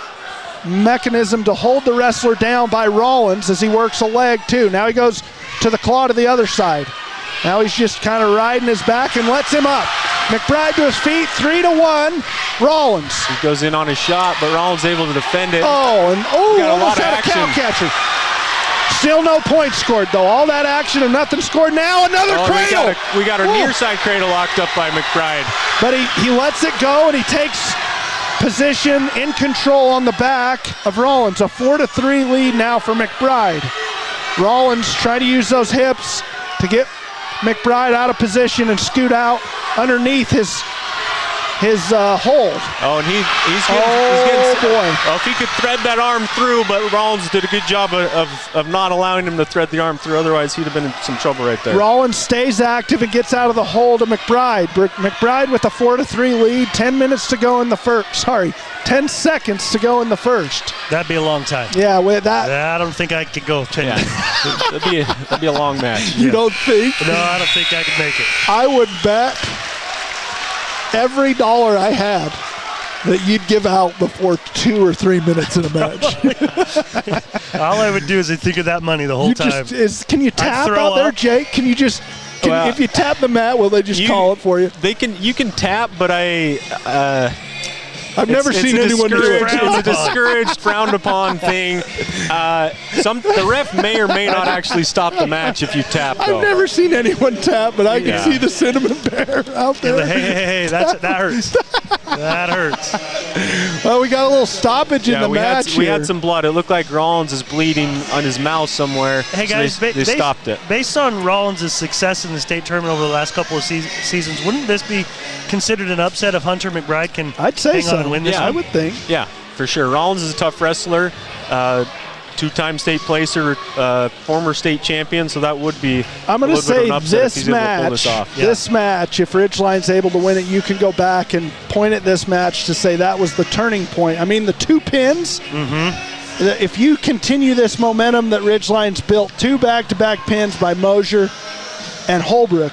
mechanism to hold the wrestler down by Rollins as he works a leg too. Now he goes to the claw to the other side. Now he's just kind of riding his back and lets him up. McBride to his feet, 3-1, Rollins. He goes in on his shot, but Rollins able to defend it. Got a lot of action. Cow catcher. Still no points scored though. All that action and nothing scored. Now another cradle. We got our near side cradle locked up by McBride. But he lets it go and he takes position in control on the back of Rollins. A 4-3 lead now for McBride. Rollins trying to use those hips to get McBride out of position and scoot out underneath his hold. Oh, and he's getting boy. Well, if he could thread that arm through, but Rollins did a good job of not allowing him to thread the arm through. Otherwise, he'd have been in some trouble right there. Rollins stays active and gets out of the hold of McBride. McBride with a 4-3 lead. 10 minutes to go in the first. 10 seconds to go in the first. That'd be a long time. Yeah, with that. I don't think I could go 10 minutes. That'd be a long match. You don't think? No, I don't think I could make it. I would bet every dollar I had that you'd give out before 2 or 3 minutes in a match. All I would do is think of that money the whole time. Can you tap out there, Jake? Can you just, if you tap the mat, will they just call it for you? You can tap, but I've never seen anyone do it. It's a discouraged, frowned upon thing. The ref may or may not actually stop the match if you tap, though. I've never seen anyone tap, but I can see the cinnamon bear out there. Hey, that hurts. That hurts. Well, we got a little stoppage in the match we had some blood. It looked like Rollins is bleeding on his mouth somewhere. Hey, guys, so they stopped it. Based on Rollins' success in the state tournament over the last couple of seasons, wouldn't this be considered an upset if Hunter McBride can hang on and win this? I would think. Yeah, for sure. Rollins is a tough wrestler. 2-time state placer, former state champion, so that would be I'm going to say this match, if Ridgeline's able to win it, you can go back and point at this match to say that was the turning point. I mean, the 2 pins, if you continue this momentum that Ridgeline's built, 2 back-to-back pins by Mosier and Holbrook,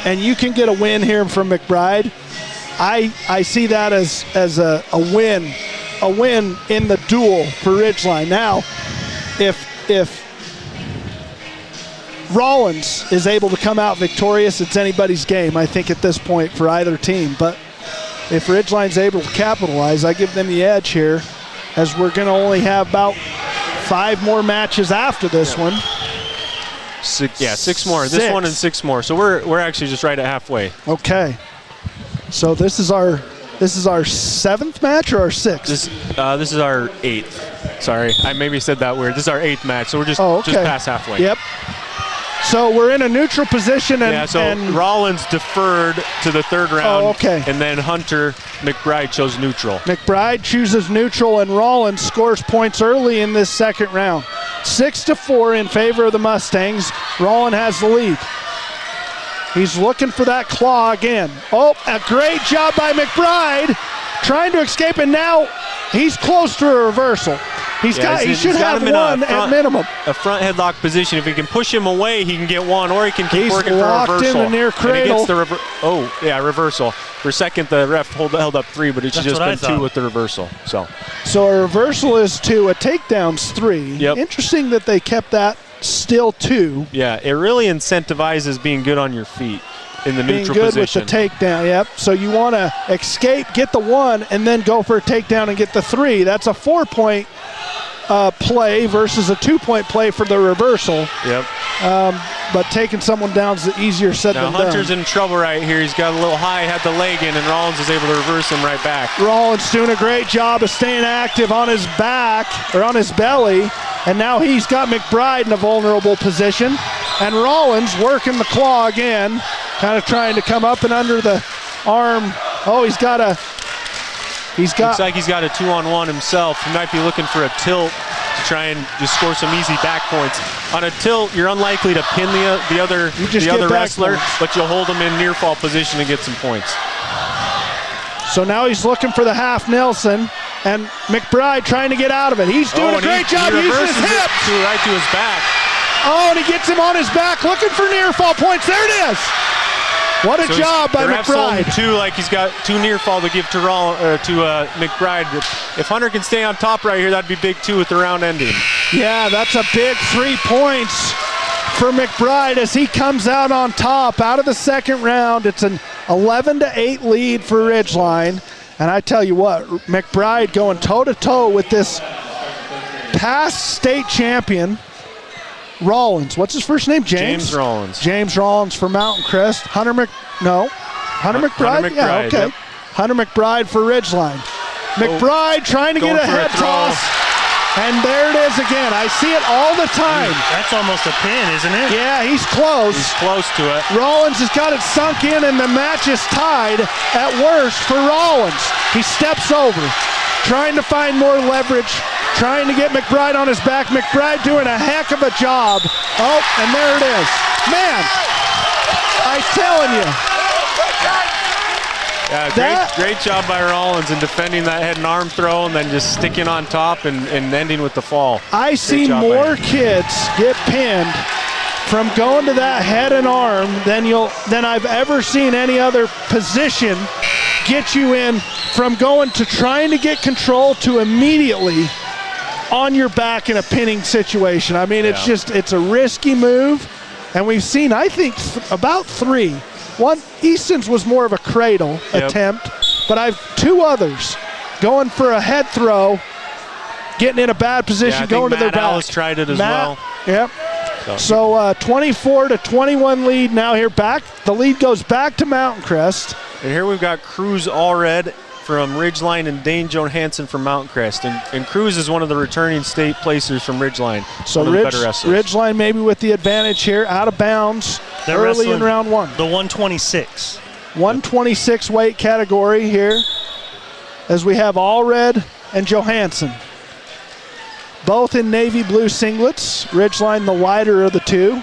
and you can get a win here from McBride, I see that as a win. A win in the duel for Ridgeline. Now, if Rollins is able to come out victorious, it's anybody's game, I think, at this point for either team. But if Ridgeline's able to capitalize, I give them the edge here, as we're going to only have about 5 more matches after this one. 6 more. This one and 6 more. So we're actually just right at halfway. Okay. So this is our 7th match or our 6th? This is our 8th. Sorry, I maybe said that weird. This is our 8th match, so we're just past halfway. Yep. So we're in a neutral position. And, Rollins deferred to the third round. Oh, okay. And then Hunter McBride chose neutral. McBride chooses neutral, and Rollins scores points early in this second round. 6-4 in favor of the Mustangs. Rollins has the lead. He's looking for that claw again. Oh, a great job by McBride, trying to escape, and now he's close to a reversal. He should have one at minimum. A front headlock position. If he can push him away, he can get one, or he can keep working for a reversal. He's locked in the near cradle. And he gets reversal. For a second, the ref held up 3, but it should just been 2 with the reversal. So a reversal is 2, a takedown's 3. Yep. Interesting that they kept that still 2. Yeah, it really incentivizes being good on your feet in the neutral being good position. With the takedown, yep. So you want to escape, get the 1, and then go for a takedown and get the 3. That's a 4-point play versus a 2-point play for the reversal. Yep. But taking someone down is easier said than done. Hunter's in trouble right here. He's got a little high, had the leg in, and Rollins is able to reverse him right back. Rollins doing a great job of staying active on his back, or on his belly, and now he's got McBride in a vulnerable position. And Rollins working the claw again, kind of trying to come up and under the arm. Oh, looks like he's got a 2-on-1 himself. He might be looking for a tilt to try and just score some easy back points. On a tilt, you're unlikely to pin the other wrestler, but you'll hold him in near fall position and get some points. So now he's looking for the half Nelson, and McBride trying to get out of it. He's doing a great job using his hips. Right to his back. Oh, and he gets him on his back, looking for near fall points. There it is. What a job by McBride. 2, like he's got 2 near fall to give to McBride. If Hunter can stay on top right here, that'd be big too with the round ending. Yeah, that's a big 3 points for McBride as he comes out on top out of the second round. It's an 11-8 lead for Ridgeline. And I tell you what, McBride going toe-to-toe with this past state champion, Rollins. What's his first name? James Rollins. James Rollins for Mountain Crest. Hunter McBride? Yeah, okay. Yep. Hunter McBride for Ridgeline. McBride trying to get a head toss. And there it is again. I see it all the time. That's almost a pin, isn't it? Yeah, he's close. He's close to it. Rollins has got it sunk in, and the match is tied at worst for Rollins. He steps over, trying to find more leverage, trying to get McBride on his back. McBride doing a heck of a job. Oh, and there it is. Man, I'm telling you. Yeah, great job by Rollins in defending that head and arm throw and then just sticking on top and ending with the fall. I see more kids get pinned from going to that head and arm than I've ever seen any other position get you in, from going to trying to get control to immediately on your back in a pinning situation. I mean, it's a risky move, and we've seen, I think, about 3. One, Easton's was more of a cradle attempt, but I've 2 others going for a head throw, getting in a bad position, going to their back. Alice tried it as well. Yep. So 24-21 lead now here. The lead goes back to Mountain Crest. And here we've got Cruz Allred from Ridgeline and Dane Johansson from Mountain Crest. And Cruz is one of the returning state placers from Ridgeline. So Ridgeline maybe with the advantage here, out of bounds. They're early in round 1. The 126. 126 weight category here, as we have Allred and Johansson. Both in navy blue singlets. Ridgeline the wider of the 2.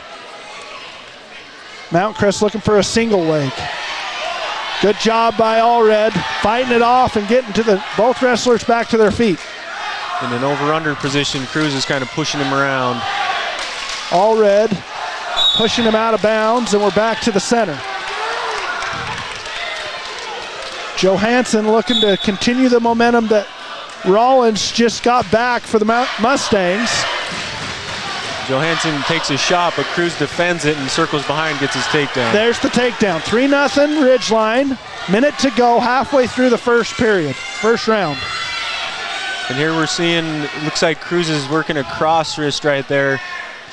Mountain Crest looking for a single leg. Good job by Allred, fighting it off and getting to both wrestlers back to their feet. In an over-under position, Cruz is kind of pushing him around. Allred pushing him out of bounds, and we're back to the center. Johansson looking to continue the momentum that Rollins just got back for the Mustangs. Johansson takes a shot, but Cruz defends it and circles behind, gets his takedown. There's the takedown. 3-0 Ridgeline. Minute to go, halfway through the first round. And here we're seeing, looks like Cruz is working a cross wrist right there,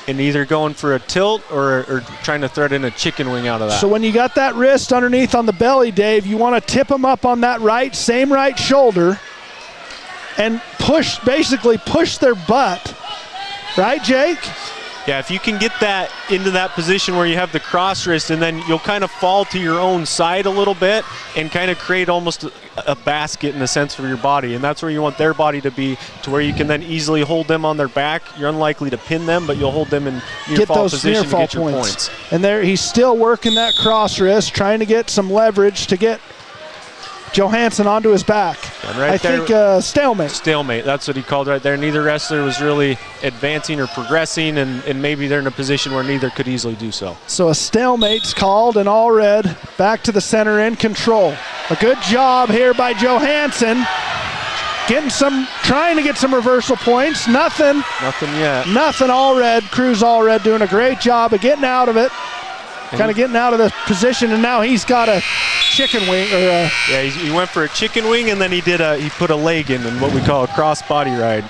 and either going for a tilt or trying to thread in a chicken wing out of that. So when you got that wrist underneath on the belly, Dave, you want to tip them up on that same right shoulder and basically push their butt. Right, Jake? Yeah, if you can get that into that position where you have the cross wrist, and then you'll kind of fall to your own side a little bit and kind of create almost a basket in a sense for your body, and that's where you want their body to be, to where you can then easily hold them on their back. You're unlikely to pin them, but you'll hold them in near fall position to get your points. And there, he's still working that cross wrist, trying to get some leverage to get Johansson onto his back. And right I there, think stalemate. Stalemate, that's what he called right there. Neither wrestler was really advancing or progressing, and maybe they're in a position where neither could easily do so. So a stalemate's called, and Allred back to the center in control. A good job here by Johansson. Trying to get some reversal points. Nothing yet. Nothing. Cruz Allred doing a great job of getting out of it. Kind of getting out of the position, and now he's got a chicken wing. Yeah, he went for a chicken wing, and then he put a leg in what we call a cross body ride.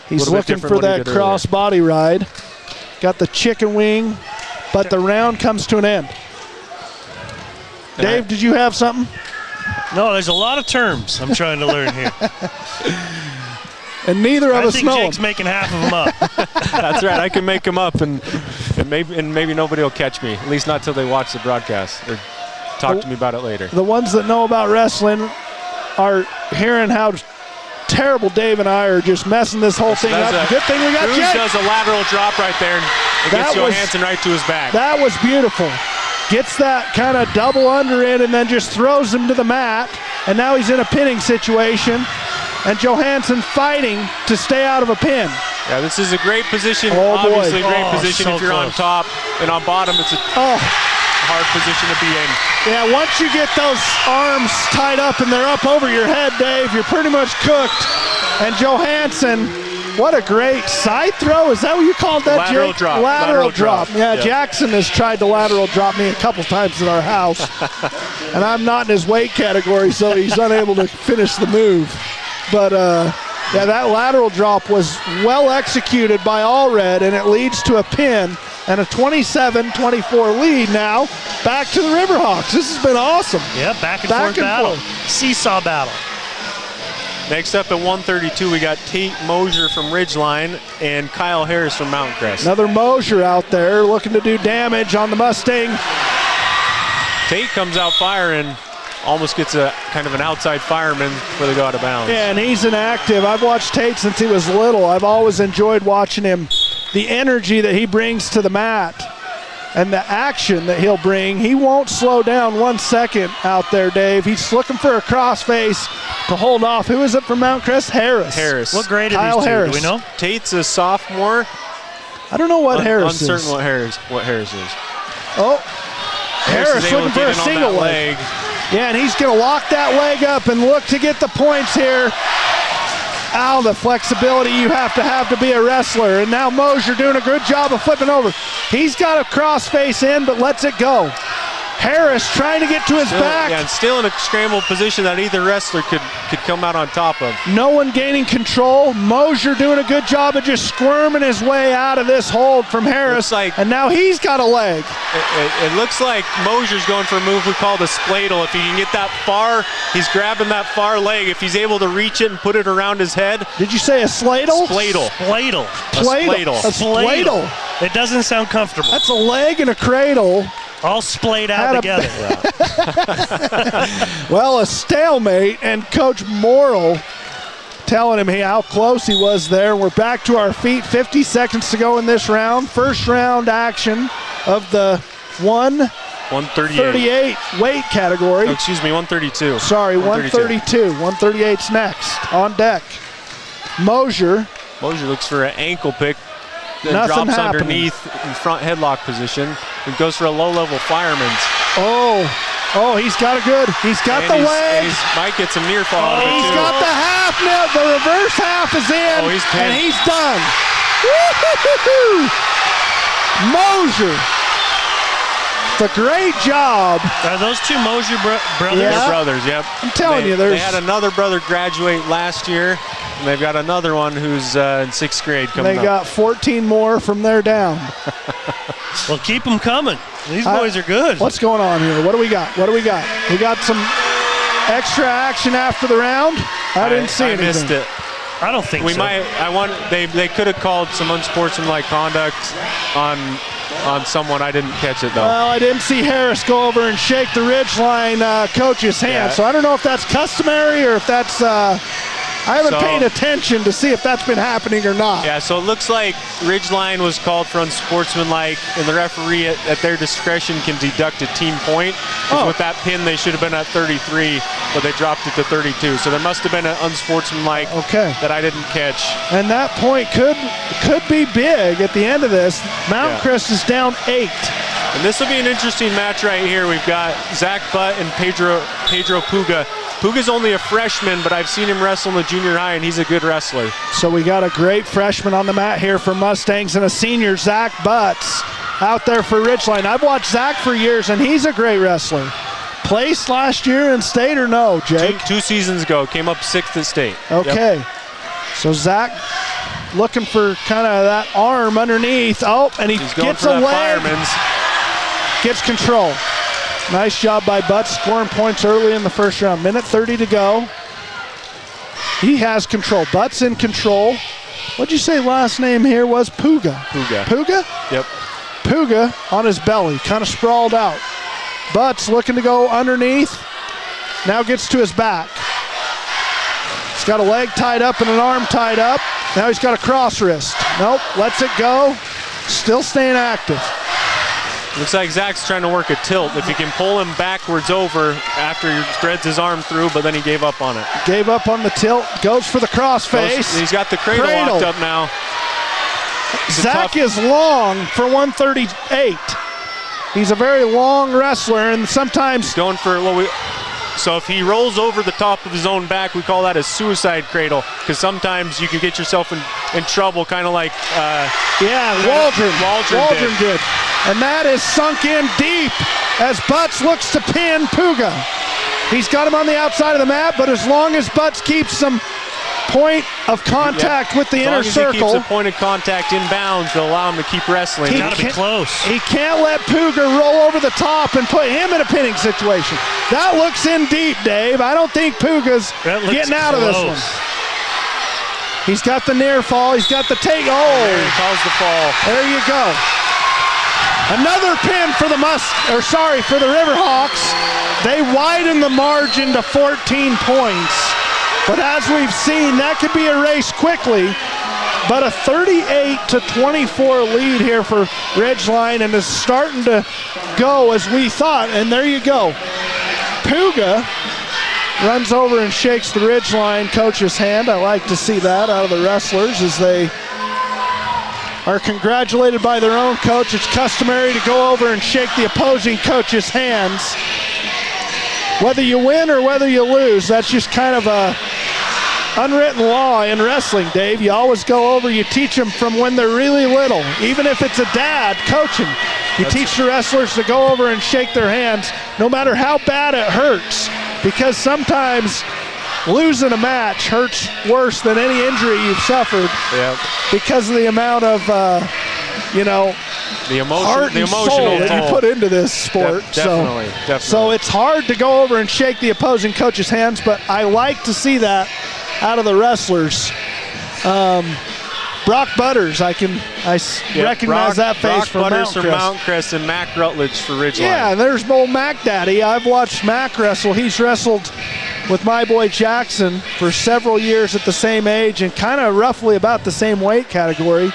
He's looking for that cross body ride. Got the chicken wing, but the round comes to an end. Dave, did you have something? No, there's a lot of terms I'm trying to learn here. And neither of us know. I think Jake's making half of them up. That's right. I can make them up, and maybe nobody will catch me. At least not till they watch the broadcast or talk to me about it later. The ones that know about wrestling are hearing how terrible Dave and I are just messing this whole thing up. Good thing we got Cruz Jake. Does a lateral drop right there and gets Johansson right to his back. That was beautiful. Gets that kind of double under in and then just throws him to the mat. And now he's in a pinning situation. And Johansson fighting to stay out of a pin. Yeah, this is a great position. Obviously a great position so if you're close. on top. And on bottom, it's a hard position to be in. Yeah, once you get those arms tied up and they're up over your head, Dave, you're pretty much cooked. And Johansson, what a great side throw. Is that what you called that, Lateral Jake? drop. Lateral drop. Yeah, Yep. Jackson has tried to lateral drop me a couple times in our house. And I'm not in his weight category, so he's unable to finish the move. But, yeah, that lateral drop was well executed by Allred, and it leads to a pin and a 27-24 lead now. Back to the Riverhawks. This has been awesome. Yeah, back and forth battle. Seesaw battle. Next up at 132, we got Tate Mosier from Ridgeline and Kyle Harris from Mountain Crest. Another Mosier out there looking to do damage on the Mustang. Tate comes out firing. Almost gets a kind of an outside fireman before they go out of bounds. Yeah, and he's inactive. I've watched Tate since he was little. I've always enjoyed watching him. The energy that he brings to the mat and the action that he'll bring. He won't slow down 1 second out there, Dave. He's looking for a crossface to hold off. Who is it from Mount Crest? Harris. What grade are Kyle these two? Harris. Do we know? Tate's a sophomore. I don't know what Harris is. Uncertain what Harris is. Oh, Harris is able looking to for get a in on single that leg. Yeah, and he's going to lock that leg up and look to get the points here. Ow, the flexibility you have to be a wrestler. And now Mosier doing a good job of flipping over. He's got a crossface in, but lets it go. Harris trying to get to his back. Yeah, and still in a scrambled position that either wrestler could come out on top of. No one gaining control. Mosier doing a good job of just squirming his way out of this hold from Harris. And now he's got a leg. It looks like Mosier's going for a move we call the spladle. If he can get that far, he's grabbing that far leg. If he's able to reach it and put it around his head. Did you say a sladle? Spladle. Spladle. A spladle. It doesn't sound comfortable. That's a leg and a cradle. All splayed out together. Well, a stalemate, and Coach Morrill telling him how close he was there. We're back to our feet, 50 seconds to go in this round. First round action of the 138 weight category. Oh, excuse me, 132. Sorry, 132. 138's next on deck. Mosier looks for an ankle pick. Then Nothing drops happening. Underneath in front headlock position. He goes for a low-level fireman's. Oh, he's got the leg. He might get some near fall. He's got the half now. The reverse half is in, he's pinned. and he's done. Woo-hoo-hoo-hoo. Mosier, the great job. Are those two Mosier brothers? Yeah. They're brothers, yep. I'm telling you, they had another brother graduate last year, and they've got another one who's in 6th grade coming up. They got 14 more from there down. Well, keep them coming. These boys are good. What's going on here? What do we got? We got some extra action after the round. I didn't see anything. I missed it. I don't think we so. They could have called some unsportsmanlike conduct on someone. I didn't catch it though. Well, I didn't see Harris go over and shake the Ridgeline coach's hand, so I don't know if that's customary or if that's. I haven't paid attention to see if that's been happening or not. Yeah, so it looks like Ridgeline was called for unsportsmanlike, and the referee at their discretion can deduct a team point. With that pin, they should have been at 33, but they dropped it to 32. So there must have been an unsportsmanlike that I didn't catch. And that point could be big at the end of this. Mount Crest is down 8. And this will be an interesting match right here. We've got Zach Butt and Pedro Puga. Puga's only a freshman, but I've seen him wrestle in the junior high, and he's a good wrestler. So we got a great freshman on the mat here for Mustangs and a senior, Zach Butts, out there for Ridgeline. I've watched Zach for years, and he's a great wrestler. Placed last year in state or no, Jake? Two seasons ago, came up 6th at state. Okay. Yep. So Zach looking for kind of that arm underneath. Oh, and he's gets a leg. Gets control. Nice job by Butts, scoring points early in the first round. Minute 30 to go. He has control. Butts in control. What'd you say last name here was? Puga. Puga? Yep. Puga on his belly, kind of sprawled out. Butts looking to go underneath. Now gets to his back. He's got a leg tied up and an arm tied up. Now he's got a cross wrist. Nope, lets it go. Still staying active. Looks like Zach's trying to work a tilt. If he can pull him backwards over after he spreads his arm through, but then he gave up on it. Gave up on the tilt, goes for the crossface. He's got the cradle locked up now. Zach is long for 138. He's a very long wrestler, and sometimes going for so if he rolls over the top of his own back, we call that a suicide cradle, because sometimes you can get yourself in trouble, kind of like Waldron did. And that is sunk in deep as Butts looks to pin Puga. He's got him on the outside of the mat, but as long as Butts keeps some point of contact with the inner circle. As long as he keeps a point of contact inbounds, they'll allow him to keep wrestling. He's got to be close. He can't let Puga roll over the top and put him in a pinning situation. That looks in deep, Dave. I don't think Puga's getting out of this one. He's got the near fall. He's got the take. Oh, there he calls the fall. There you go. Another pin for the Riverhawks. They widen the margin to 14 points. But as we've seen, that could be erased quickly. But a 38-24 lead here for Ridgeline, and is starting to go as we thought. And there you go. Puga runs over and shakes the Ridgeline coach's hand. I like to see that out of the wrestlers as they are congratulated by their own coach. It's customary to go over and shake the opposing coach's hands. Whether you win or whether you lose, that's just kind of a unwritten law in wrestling, Dave. You always go over, you teach them from when they're really little. Even if it's a dad coaching, you teach the wrestlers to go over and shake their hands, no matter how bad it hurts, because sometimes losing a match hurts worse than any injury you've suffered because of the amount of, the heart and soul that you put into this sport. Definitely. So it's hard to go over and shake the opposing coach's hands, but I like to see that out of the wrestlers. Brock Butters, I recognize that face from Mount Crest, and Mac Rutledge for Ridgeline. Yeah, there's old Mac Daddy. I've watched Mac wrestle. He's wrestled with my boy Jackson for several years at the same age and kind of roughly about the same weight category.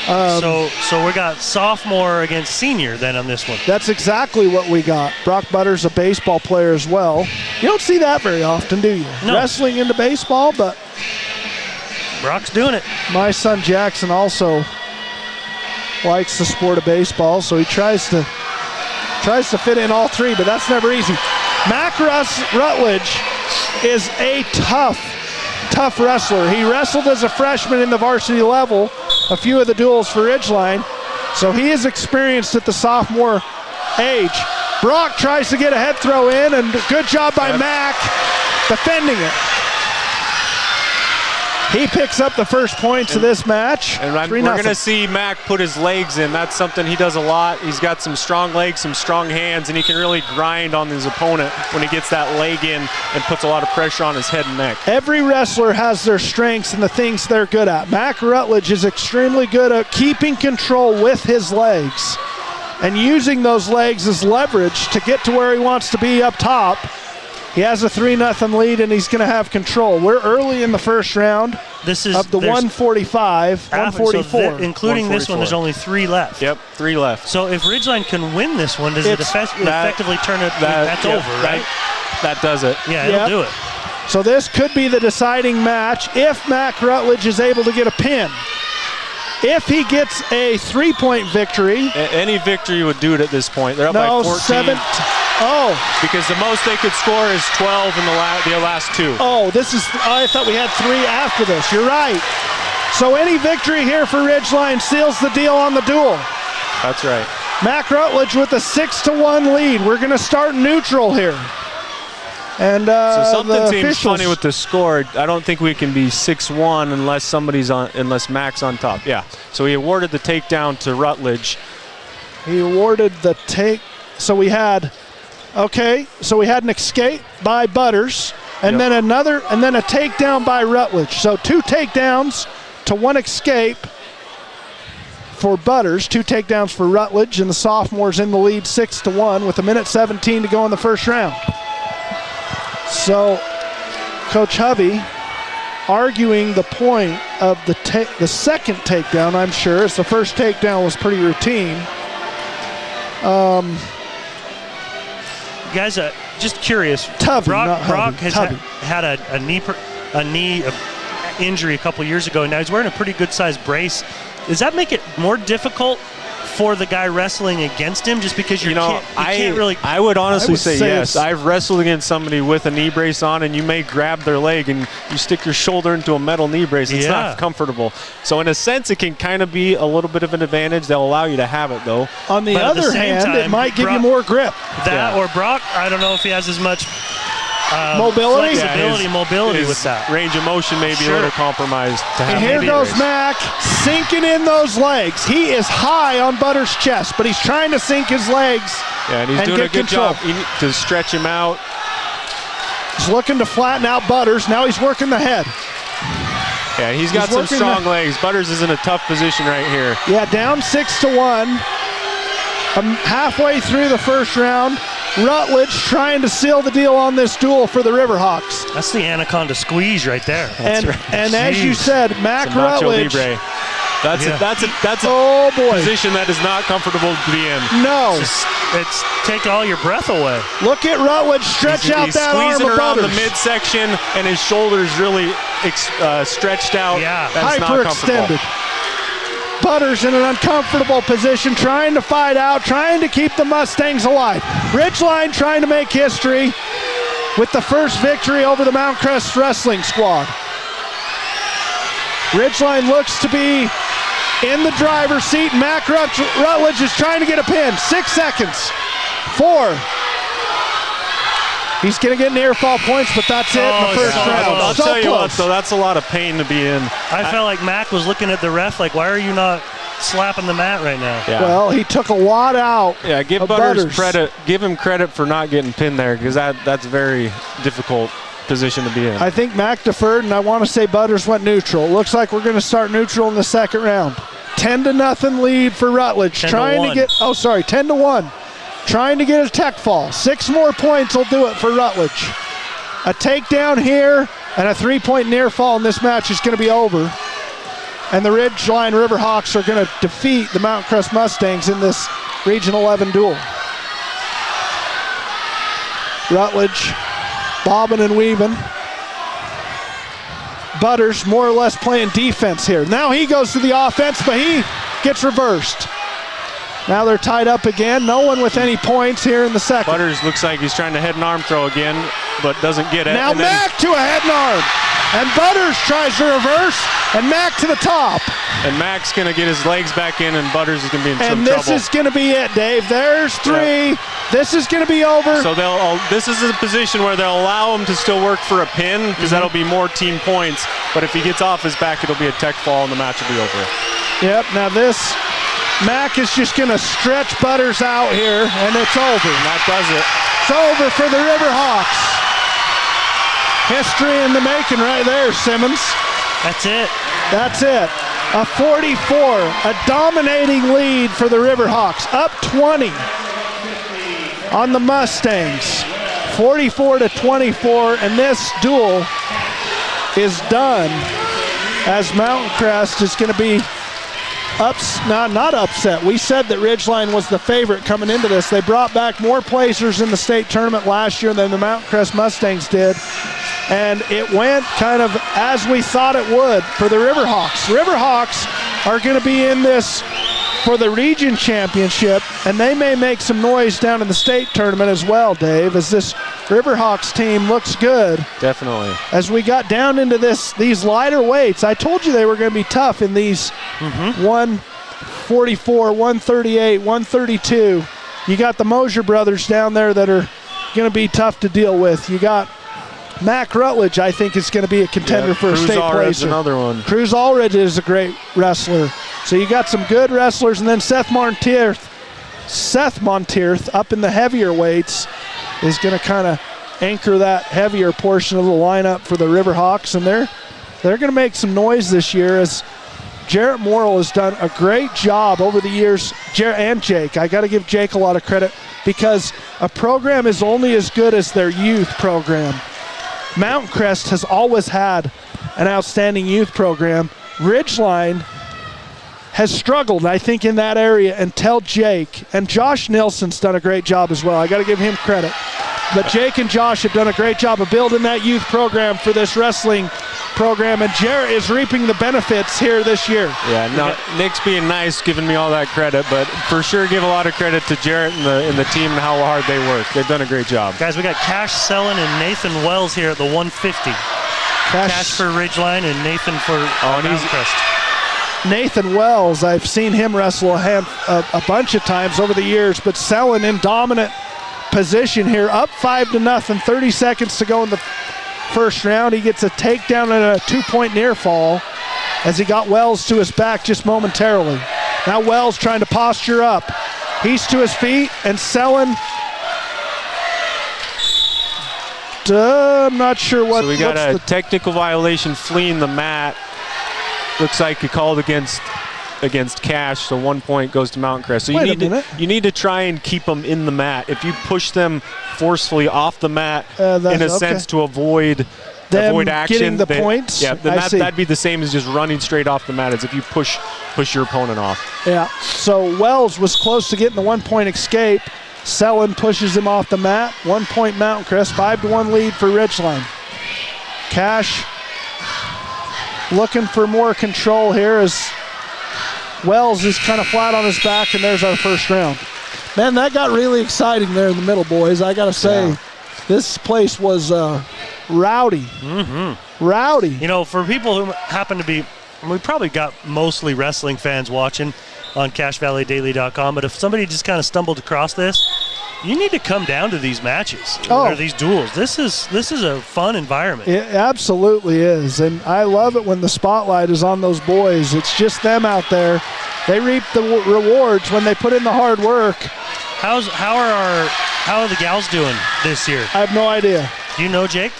So we got sophomore against senior then on this one. That's exactly what we got. Brock Butters, a baseball player as well. You don't see that very often, do you? No. Wrestling into baseball, but Brock's doing it. My son Jackson also likes the sport of baseball, so he tries to fit in all three, but that's never easy. Mac Rutledge is a tough wrestler. He wrestled as a freshman in the varsity level, a few of the duels for Ridgeline, so he is experienced at the sophomore age. Brock tries to get a head throw in, and good job by Mac defending it. He picks up the first points of this match. And we're going to see Mac put his legs in. That's something he does a lot. He's got some strong legs, some strong hands, and he can really grind on his opponent when he gets that leg in and puts a lot of pressure on his head and neck. Every wrestler has their strengths and the things they're good at. Mac Rutledge is extremely good at keeping control with his legs and using those legs as leverage to get to where he wants to be up top. He has a 3-0 lead, and he's going to have control. We're early in the first round of the 145, 144. Including this one, there's only 3 left. Yep, 3 left. So if Ridgeline can win this one, does it effectively turn it? That's over, right? That does it. Yeah, it'll do it. So this could be the deciding match if Mac Rutledge is able to get a pin. If he gets a 3-point victory. Any victory would do it at this point. They're up by 14. Because the most they could score is 12 in the last 2. I thought we had 3 after this. You're right. So any victory here for Ridgeline seals the deal on the duel. That's right. Mac Rutledge with a 6-1 lead. We're going to start neutral here. And so something seems funny with the score. I don't think we can be 6-1 unless Mac's on top. Yeah. So he awarded the takedown to Rutledge. He awarded the take. So we had an escape by Butters, and then a takedown by Rutledge. So 2 takedowns to 1 escape for Butters, 2 takedowns for Rutledge, and the sophomore's in the lead 6-1 with 1:17 to go in the first round. So Coach Hovey arguing the point of the second takedown, I'm sure, as the first takedown was pretty routine. Guys, just curious. Brock has had a knee injury a couple years ago, and now he's wearing a pretty good-sized brace. Does that make it more difficult for the guy wrestling against him, just because you can't really? I would honestly say yes. I've wrestled against somebody with a knee brace on, and you may grab their leg and you stick your shoulder into a metal knee brace. It's not comfortable. So in a sense, it can kind of be a little bit of an advantage. They'll allow you to have it, though. On the other hand, it might give you more grip. Or Brock, I don't know if he has as much mobility with that. Range of motion may be a little compromised. And here goes Mac sinking in those legs. He is high on Butters' chest, but he's trying to sink his legs. Yeah, and he's doing a good job to stretch him out. He's looking to flatten out Butters. Now he's working the head. Yeah, he's got some strong legs. Butters is in a tough position right here. Yeah, down 6-1. Halfway through the first round. Rutledge trying to seal the deal on this duel for the Riverhawks. That's the Anaconda squeeze right there. And as you said, Mac Rutledge. That's a position that is not comfortable to be in. No. It's take all your breath away. Look at Rutledge stretch out that arm of Butters. He's squeezing around the midsection, and his shoulders really stretched out. Yeah. That's not comfortable. Butters in an uncomfortable position, trying to fight out, trying to keep the Mustangs alive. Ridgeline trying to make history with the first victory over the Mount Crest wrestling squad. Ridgeline looks to be in the driver's seat. Mac Rutledge is trying to get a pin. 6 seconds. 4. He's going to get near fall points, but that's it in the first round. I'll tell you what, though, that's a lot of pain to be in. I felt like Mac was looking at the ref like, why are you not slapping the mat right now? Yeah. Well, he took a lot out. Yeah, give Butters credit. Give him credit for not getting pinned there, because that's a very difficult position to be in. I think Mac deferred, and I want to say Butters went neutral. Looks like we're going to start neutral in the second round. 10-0 lead for Rutledge. 10-1. Trying to get a tech fall. 6 more points will do it for Rutledge. A takedown here and a 3-point near fall in this match is going to be over. And the Ridgeline Riverhawks are going to defeat the Mount Crest Mustangs in this Region 11 duel. Rutledge bobbing and weaving. Butters more or less playing defense here. Now he goes to the offense, but he gets reversed. Now they're tied up again. No one with any points here in the second. Butters looks like he's trying to head and arm throw again, but doesn't get it. Now Mac to a head and arm. And Butters tries to reverse, and Mac to the top. And Mac's going to get his legs back in, and Butters is going to be in some trouble. And this is going to be it, Dave. There's 3. Yep. This is going to be over. So this is a position where they'll allow him to still work for a pin, because that'll be more team points. But if he gets off his back, it'll be a tech fall, and the match will be over. Yep, now this, Mac is just going to stretch Butters out here, and it's over. And that does it. It's over for the Riverhawks. History in the making right there, Simmons. That's it. That's it. A 44, a dominating lead for the Riverhawks. Up 20 on the Mustangs. 44-24, and this duel is done as Mountain Crest is going to be not upset. We said that Ridgeline was the favorite coming into this. They brought back more placers in the state tournament last year than the Mountain Crest Mustangs did. And it went kind of as we thought it would for the Riverhawks. Riverhawks are going to be in this for the region championship, and they may make some noise down in the state tournament as well, Dave, as this Riverhawks team looks good. Definitely. As we got down into these lighter weights, I told you they were going to be tough in these 144, 138, 132. You got the Mosier brothers down there that are going to be tough to deal with. You got Mac Rutledge, I think, is going to be a contender for a state placer. Another one. Cruz Allred is a great wrestler. So you got some good wrestlers, and then Seth Monteith up in the heavier weights is going to kind of anchor that heavier portion of the lineup for the Riverhawks, and they're going to make some noise this year as Jarrett Morrill has done a great job over the years, and Jake. I got to give Jake a lot of credit because a program is only as good as their youth program. Mountain Crest has always had an outstanding youth program. Ridgeline has struggled, I think, in that area until Jake. And Josh Nilsson's done a great job as well. I got to give him credit. But Jake and Josh have done a great job of building that youth program for this wrestling program, and Jarrett is reaping the benefits here this year. Yeah, no, Nick's being nice, giving me all that credit, but for sure give a lot of credit to Jarrett and the team and how hard they work. They've done a great job. Guys, we got Cash Sellon and Nathan Wells here at the 150. Cash for Ridgeline and Nathan for Mountain Crest. Nathan Wells, I've seen him wrestle a bunch of times over the years, but Sellon in dominant position here, up 5-0, 30 seconds to go in the first round. He gets a takedown and a 2-point near fall as he got Wells to his back just momentarily. Now Wells trying to posture up. He's to his feet, and Sellon, I'm not sure what. So we got a technical violation fleeing the mat. Looks like he called against Cash, so 1 point goes to Mountain Crest. So you need to try and keep them in the mat. If you push them forcefully off the mat, in a sense to avoid action, getting the points. Yeah, then that'd be the same as just running straight off the mat as if you push your opponent off. Yeah. So Wells was close to getting the 1 point escape. Sellon pushes him off the mat. 1 point Mountain Crest, 5-1 lead for Ridgeline. Cash looking for more control here as Wells is kind of flat on his back, and there's our first round. Man, that got really exciting there in the middle, boys. I got to say, this place was rowdy. Rowdy. You know, for people who happen to be, we probably got mostly wrestling fans watching on CashValleyDaily.com, but if somebody just kind of stumbled across this, you need to come down to these matches or these duels. This is a fun environment. It absolutely is, and I love it when the spotlight is on those boys. It's just them out there. They reap the rewards when they put in the hard work. How are the gals doing this year? I have no idea. Do you know, Jake?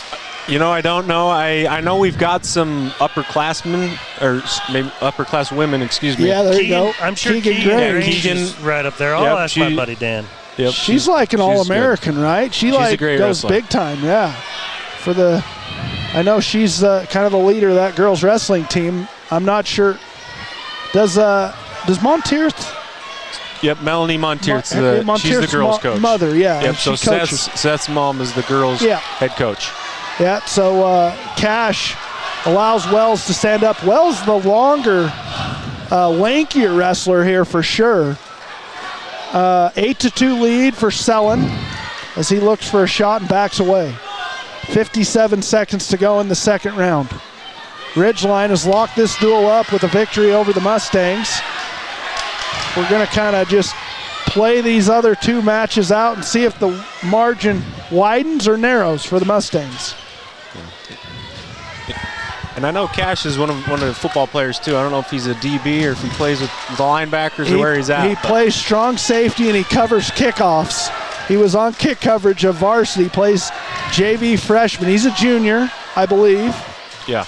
You know, I don't know. I know we've got some upperclassmen, or maybe upperclass women, excuse me. Yeah, there you go. I'm sure Keegan's right up there. I'll ask my buddy Dan. Yep, she's like an All-American, right? She's a great goes wrestler. Big time, yeah. I know she's kind of the leader of that girls wrestling team. I'm not sure. Does Monteith? Yep, Melanie Monteith's she's the girls' coach. Mother, yeah. Yep. So Seth's mom is the girls' head coach. Yeah. So Cash allows Wells to stand up. Wells, the longer, lankier wrestler here for sure. 8-2 lead for Sellon as he looks for a shot and backs away. 57 seconds to go in the second round. Ridgeline has locked this duel up with a victory over the Mustangs. We're going to kind of just play these other two matches out and see if the margin widens or narrows for the Mustangs. And I know Cash is one of the football players too. I don't know if he's a DB or if he plays with the linebackers or where he's at. He plays strong safety and he covers kickoffs. He was on kick coverage of varsity, plays JV freshman. He's a junior, I believe. Yeah.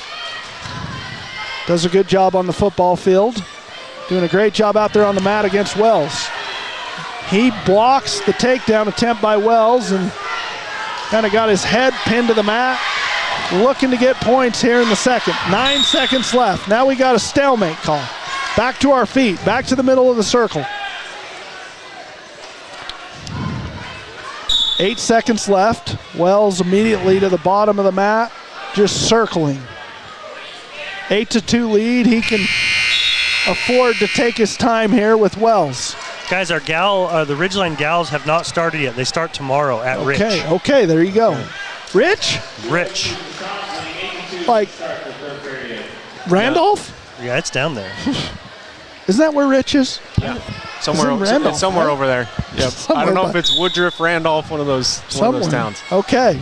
Does a good job on the football field. Doing a great job out there on the mat against Wells. He blocks the takedown attempt by Wells and kind of got his head pinned to the mat. Looking to get points here in the second. 9 seconds left. Now we got a stalemate call. Back to our feet, back to the middle of the circle. 8 seconds left. Wells immediately to the bottom of the mat, just circling. 8-2 lead. He can afford to take his time here with Wells. Guys, the Ridgeline Gals have not started yet. They start tomorrow at Rich. Okay, there you go. Rich? Rich. Like Randolph? Yeah, it's down there. Isn't that where Rich is? Yeah. Somewhere over there. Yep. I don't know if it's Woodruff, Randolph, one of those towns. Okay.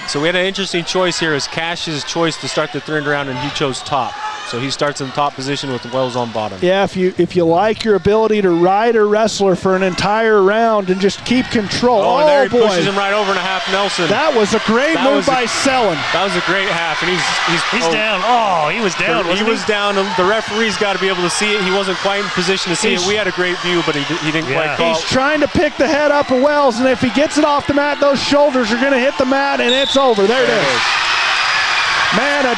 So we had an interesting choice here. As Cash's choice to start the third round, and he chose top. So he starts in the top position with Wells on bottom. Yeah, if you like your ability to ride a wrestler for an entire round and just keep control. Oh, and there he pushes him right over in a half Nelson. That was a great move by Sellen. That was a great half, and he's down. Oh, he was down. He was down. The referee's got to be able to see it. He wasn't quite in position to see it. We had a great view, but he didn't quite call. He's trying to pick the head up of Wells, and if he gets it off the mat, those shoulders are going to hit the mat, and it's over. There it is. Man,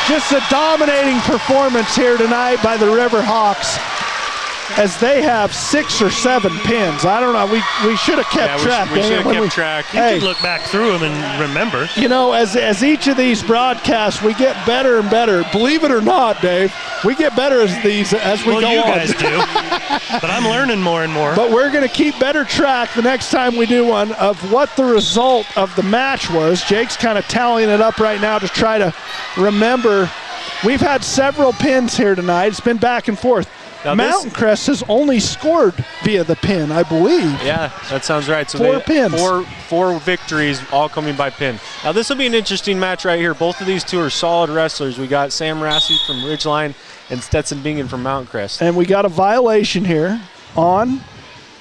just a dominating performance here tonight by the Riverhawks, as they have 6 or 7 pins. I don't know. We should have kept track. We should have kept track. You could look back through them and remember. You know, as each of these broadcasts, we get better and better. Believe it or not, Dave, we get better as we go on. Well, you guys do. But I'm learning more and more. But we're going to keep better track the next time we do one of what the result of the match was. Jake's kind of tallying it up right now to try to remember. We've had several pins here tonight. It's been back and forth. Now Mountain Crest has only scored via the pin, I believe. Yeah, that sounds right. So 4 pins. Four victories, all coming by pin. Now this will be an interesting match right here. Both of these two are solid wrestlers. We got Sam Rassi from Ridgeline and Stetson Bingen from Mountain Crest. And we got a violation here on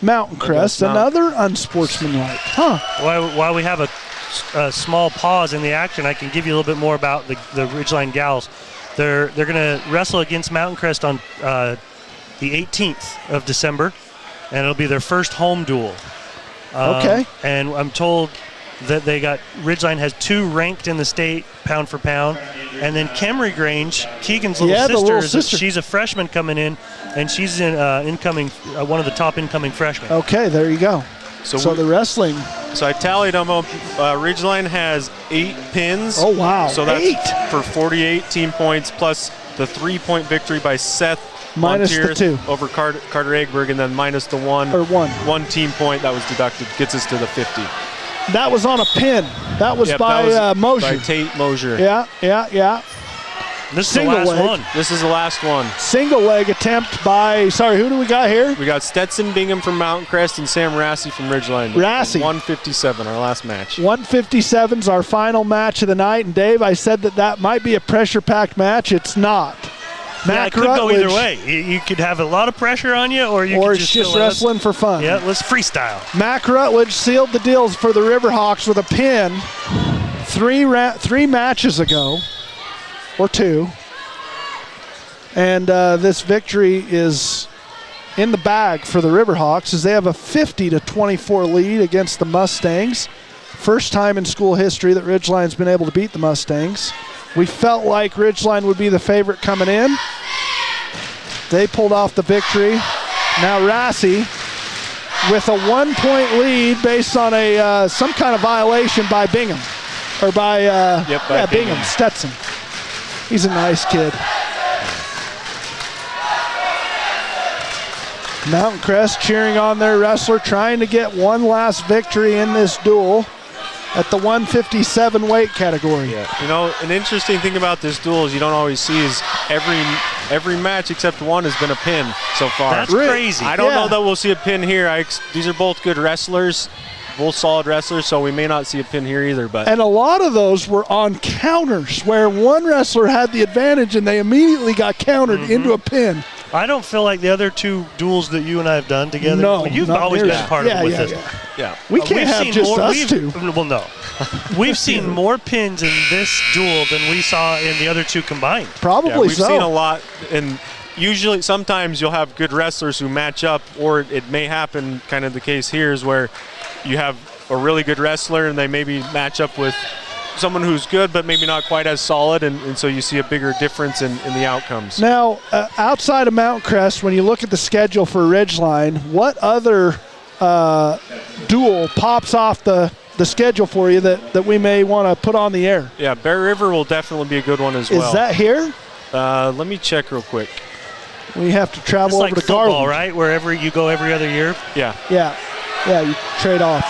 Mountain Crest, another unsportsmanlike. While we have a small pause in the action, I can give you a little bit more about the Ridgeline Gals. They're going to wrestle against Mountain Crest on the 18th of December, and it'll be their first home duel. Okay. And I'm told that Ridgeline has 2 ranked in the state pound for pound, and then Kemery Grange, Keegan's little sister, she's a freshman coming in, and she's in one of the top incoming freshmen. Okay, there you go. So the wrestling. So I tallied them up. Ridgeline has 8 pins. Oh, wow. So that's 8 for 48 team points, plus the 3-point victory by Seth minus Montier the 2 over Carter Eggberg, and then minus the 1 team point that was deducted, gets us to the 50. That was on a pin. That was by Mosier. By Tate Mosier. Yeah. This is the last one. This is the last one. Single leg attempt by, who do we got here? We got Stetson Bingham from Mountain Crest and Sam Rassi from Ridgeline. Rassi. 157, our last match. 157's our final match of the night. And Dave, I said that might be a pressure-packed match. It's not. It could go either way. You could have a lot of pressure on you, or you could just wrestling for fun. Yeah, let's freestyle. Mac Rutledge sealed the deals for the Riverhawks with a pin 3 matches ago, or 2. And this victory is in the bag for the Riverhawks, as they have a 50-24 lead against the Mustangs. First time in school history that Ridgeline's been able to beat the Mustangs. We felt like Ridgeline would be the favorite coming in. They pulled off the victory. Now Rassi with a 1-point lead based on some kind of violation by Bingham. Or by Bingham, Stetson. He's a nice kid. Mountain Crest cheering on their wrestler, trying to get one last victory in this duel. at the 157 weight category. Yeah. You know, an interesting thing about this duel is you don't always see is every match except one has been a pin so far. That's crazy. I don't know that we'll see a pin here. These are both good wrestlers, both solid wrestlers, so we may not see a pin here either. And a lot of those were on counters where one wrestler had the advantage and they immediately got countered into a pin. I don't feel like the other two duels that you and I have done together. No, you've always been a part of it with us. Yeah. We can't have just us two. Well, no. We've seen more pins in this duel than we saw in the other two combined. Probably we've seen a lot, and usually sometimes you'll have good wrestlers who match up, or it may happen, kind of the case here is where you have a really good wrestler and they maybe match up with someone who's good but maybe not quite as solid, and so you see a bigger difference in the outcomes. Now, outside of Mountain Crest, when you look at the schedule for Ridgeline, what other duel pops off the schedule for you that we may want to put on the air? Yeah, Bear River will definitely be a good one as well. Is that here? Let me check real quick. We have to travel it's over like to football, Garland. right? Wherever you go every other year. Yeah. Yeah, you trade off.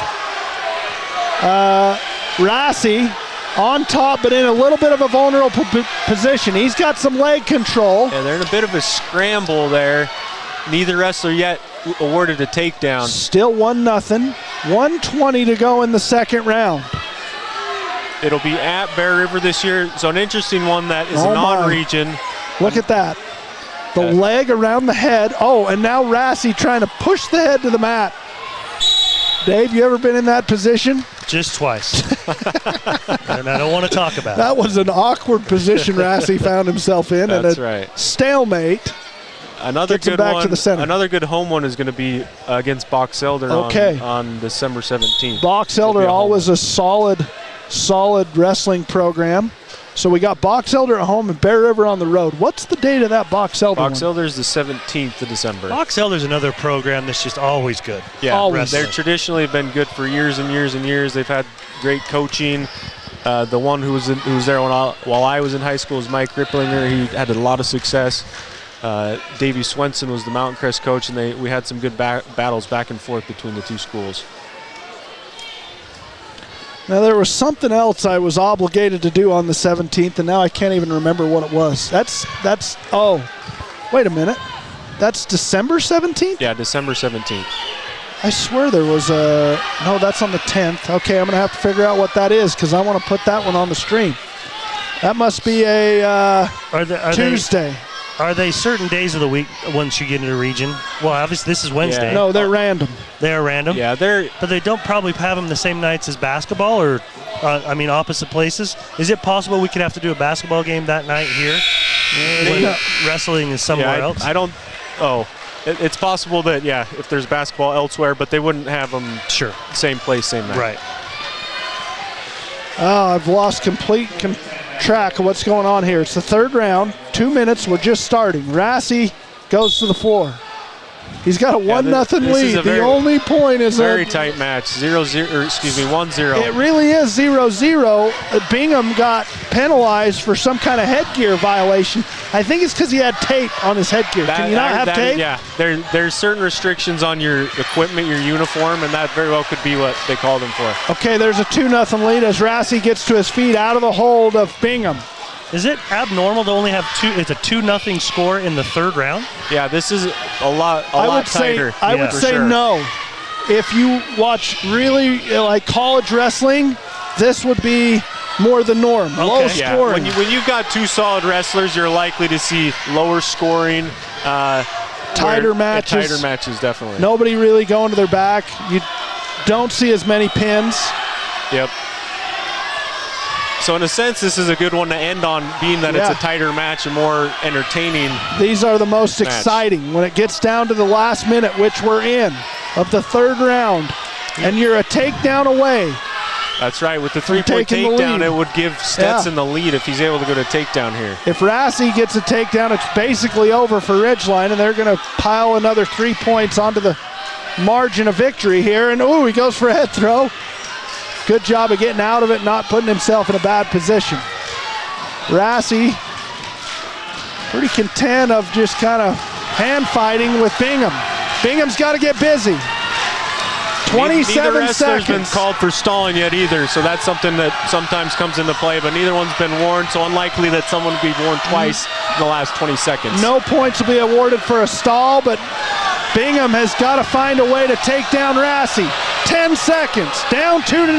Rossi on top, but in a little bit of a vulnerable position. He's got some leg control. Yeah, they're in a bit of a scramble there. Neither wrestler yet awarded a takedown. Still 1-0. 1:20 to go in the second round. It'll be at Bear River this year, so an interesting one that is a non-region. Look at that. The leg around the head. Oh, and now Rossi trying to push the head to the mat. Dave, you ever been in that position? Just twice. And I don't want to talk about it. That was an awkward position Rossi found himself in. That's and right. Stalemate. Another Gets him good back one. to the center. Another good home one is going to be against Box Elder on December 17th. Box Elder, always a solid wrestling program. So we got Box Elder at home and Bear River on the road. What's the date of that Box Elder Box one? Elder is the 17th of December. Box Elder's another program that's just always good. Yeah, always. They're traditionally been good for years and years and years. They've had great coaching. The one who was there while I was in high school was Mike Ripplinger. He had a lot of success. Davey Swenson was the Mountain Crest coach, and we had some good battles back and forth between the two schools. Now, there was something else I was obligated to do on the 17th, and now I can't even remember what it was. Oh, wait a minute. That's December 17th? Yeah, December 17th. I swear there was no, that's on the 10th. Okay, I'm going to have to figure out what that is because I want to put that one on the stream. That must be a Tuesday. Are they certain days of the week once you get into region? Well, obviously this is Wednesday. Yeah. No, they're random. They're random? Yeah, but they don't probably have them the same nights as basketball or, opposite places. Is it possible we could have to do a basketball game that night here? When wrestling is somewhere else? It's possible that, if there's basketball elsewhere, but they wouldn't have them same place, same night. Right. I've lost complete track of what's going on here. It's the third round. 2 minutes. We're just starting. Rossi goes to the floor. He's got a 1-0 lead. The only point is very tight match. 1-0. It really is 0-0. Bingham got penalized for some kind of headgear violation. I think it's because he had tape on his headgear. Can you not have tape? Yeah. There's certain restrictions on your equipment, your uniform, and that very well could be what they called him for. Okay, there's a 2-0 lead as Rossi gets to his feet out of the hold of Bingham. Is it abnormal to only have it's a 2-0 score in the third round? Yeah, this is a lot tighter. I would say no. If you watch really like college wrestling, this would be more the norm. Okay. Low scoring. When you've got two solid wrestlers, you're likely to see lower scoring. Tighter matches. Tighter matches, definitely. Nobody really going to their back. You don't see as many pins. Yep. So in a sense, this is a good one to end on, being that it's a tighter match and more entertaining. These are the most exciting when it gets down to the last minute, which we're in, of the third round, and you're a takedown away. That's right. With the three-point takedown, it would give Stetson the lead if he's able to go to takedown here. If Rossi gets a takedown, it's basically over for Ridgeline, and they're going to pile another 3 points onto the margin of victory here. And, he goes for a head throw. Good job of getting out of it, not putting himself in a bad position. Rossi pretty content of just kind of hand fighting with Bingham. Bingham's got to get busy. 27 neither wrestler's been seconds. called for stalling yet either, so that's something that sometimes comes into play, but neither one's been warned, so unlikely that someone would be warned twice in the last 20 seconds. No points will be awarded for a stall, but Bingham has got to find a way to take down Rassi. 10 seconds, down 2-0.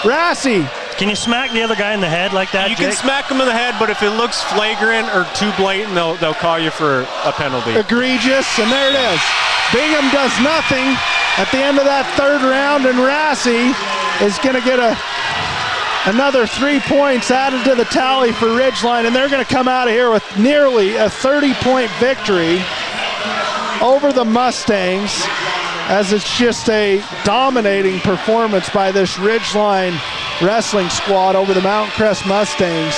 Rassi. Can you smack the other guy in the head like that, You Jake? can smack him in the head, but if it looks flagrant or too blatant, they'll call you for a penalty. Egregious, and there it is. Bingham does nothing at the end of that third round, and Rassi is going to get another 3 points added to the tally for Ridgeline, and they're going to come out of here with nearly a 30-point victory over the Mustangs, as it's just a dominating performance by this Ridgeline wrestling squad over the Mountain Crest Mustangs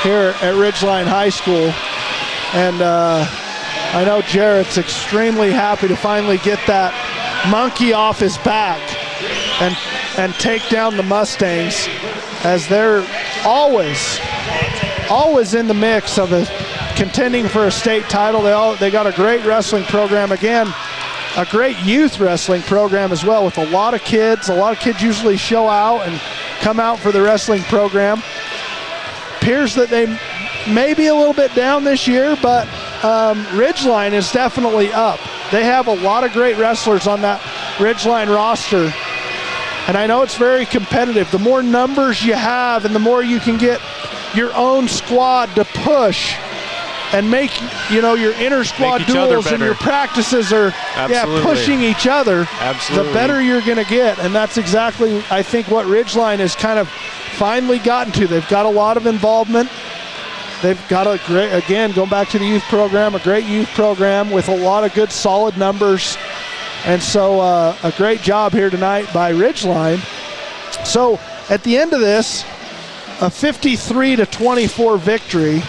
here at Ridgeline High School. And I know Jarrett's extremely happy to finally get that monkey off his back and take down the Mustangs, as they're always in the mix of contending for a state title. They got a great wrestling program, again, a great youth wrestling program as well, with a lot of kids. A lot of kids usually show out and come out for the wrestling program. Appears that they may be a little bit down this year, but Ridgeline is definitely up. They have a lot of great wrestlers on that Ridgeline roster, and I know it's very competitive. The more numbers you have and the more you can get your own squad to push and make, your inner squad duels and your practices are pushing each other, the better you're going to get. And that's exactly, I think, what Ridgeline has kind of finally gotten to. They've got a lot of involvement. They've got a great, again, going back to the youth program, a great youth program with a lot of good, solid numbers. And so a great job here tonight by Ridgeline. So at the end of this, a 53-24 victory,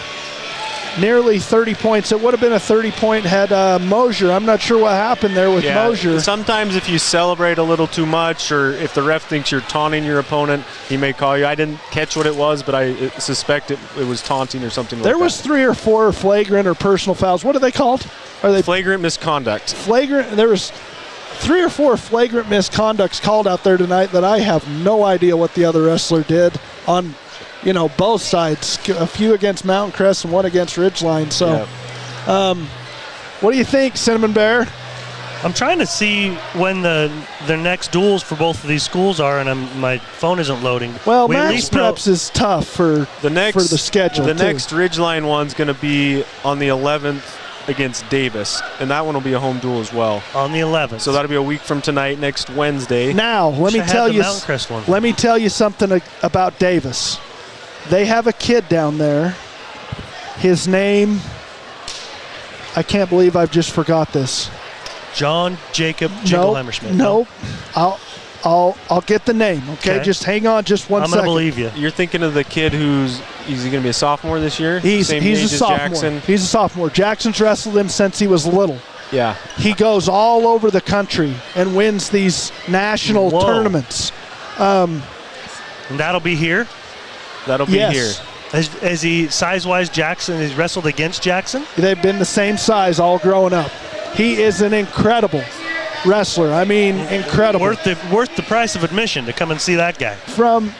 nearly 30 points. It would have been a 30-point had Mosier. I'm not sure what happened there with Mosier. Sometimes if you celebrate a little too much, or if the ref thinks you're taunting your opponent, he may call you. I didn't catch what it was, but I suspect it was taunting or something like that. There was 3 or 4 flagrant or personal fouls. What are they called? Are they flagrant misconduct? Flagrant. There was 3 or 4 flagrant misconducts called out there tonight that I have no idea what the other wrestler did on, both sides. A few against Mountain Crest and one against Ridgeline. So, what do you think, Cinnamon Bear? I'm trying to see when the next duels for both of these schools are, and my phone isn't loading. Well, Max Preps is tough for the schedule. The next Ridgeline one's going to be on the 11th against Davis, and that one will be a home duel as well. On the 11th. So that'll be a week from tonight, next Wednesday. Now, let me tell you something about Davis. They have a kid down there. His name, I can't believe I've just forgot this. John Jacob Jingleheimer-Smith. Nope. I'll get the name, okay? Just hang on just one second. I'm going to believe you. You're thinking of the kid is he going to be a sophomore this year? He's a sophomore. Jackson? He's a sophomore. Jackson's wrestled him since he was little. Yeah. He goes all over the country and wins these national tournaments. And that'll be here? That'll be here. Is he size-wise Jackson? He's wrestled against Jackson? They've been the same size all growing up. He is an incredible wrestler. I mean, incredible. Worth the price of admission to come and see that guy. From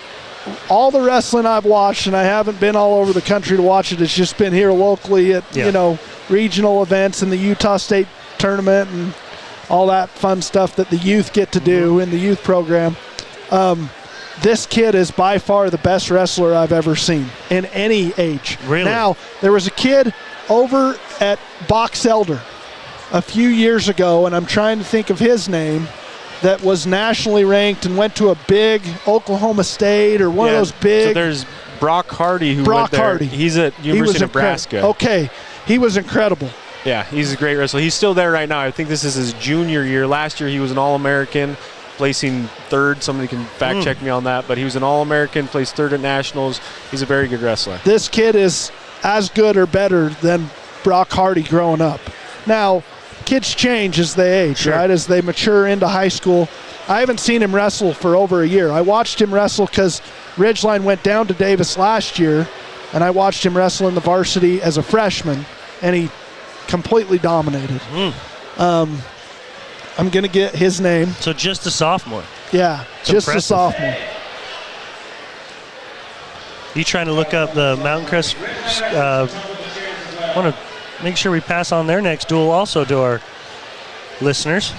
all the wrestling I've watched, and I haven't been all over the country to watch it, it's just been here locally at regional events and the Utah State tournament and all that fun stuff that the youth get to do in the youth program. This kid is by far the best wrestler I've ever seen in any age. Really? Now, there was a kid over at Box Elder a few years ago, and I'm trying to think of his name, that was nationally ranked and went to a big Oklahoma State or one of those big. So there's Brock Hardy who went there. Hardy. He's at University of Nebraska. Okay, he was incredible. Yeah, he's a great wrestler. He's still there right now. I think this is his junior year. Last year he was an All-American, placing third. Somebody can fact check me on that, but he was an All-American, placed third at Nationals. He's a very good wrestler. This kid is as good or better than Brock Hardy growing up. Now, kids change as they age, right? As they mature into high school. I haven't seen him wrestle for over a year. I watched him wrestle because Ridgeline went down to Davis last year, and I watched him wrestle in the varsity as a freshman, and he completely dominated. I'm going to get his name. So just a sophomore. Yeah, It's just impressive. a sophomore. You trying to look up the Mountain Crest? Want to make sure we pass on their next duel also to our listeners.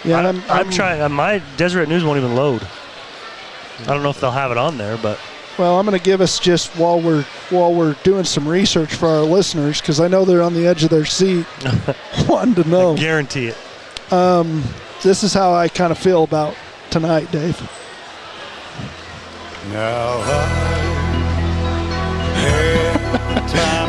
Yeah, I'm trying. My Deseret News won't even load. I don't know if they'll have it on there, but Well, I'm going to give us just while we're doing some research for our listeners, because I know they're on the edge of their seat, wanting to know. I guarantee it. This is how I kind of feel about tonight, Dave.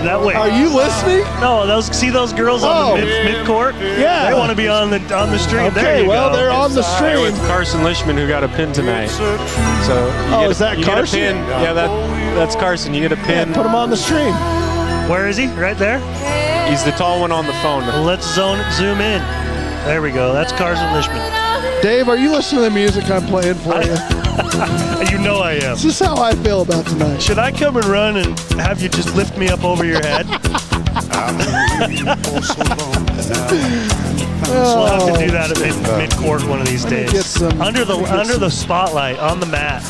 That way. Are you listening? No, see those girls on the mid-court? Yeah. They want to be on the stream. Okay, there you well, go. they're on the stream. With Carson Lishman, who got a pin tonight. So is that you Carson? Get a pin. Yeah, that's Carson. You get a pin. Yeah, put him on the stream. Where is he? Right there? He's the tall one on the phone. Let's zoom in. There we go. That's Carson Lishman. Dave, are you listening to the music I'm playing for you? You know I am. This is how I feel about tonight. Should I come and run and have you just lift me up over your head? We'll have to do that at mid-court one of these days. Under the spotlight, on the mat.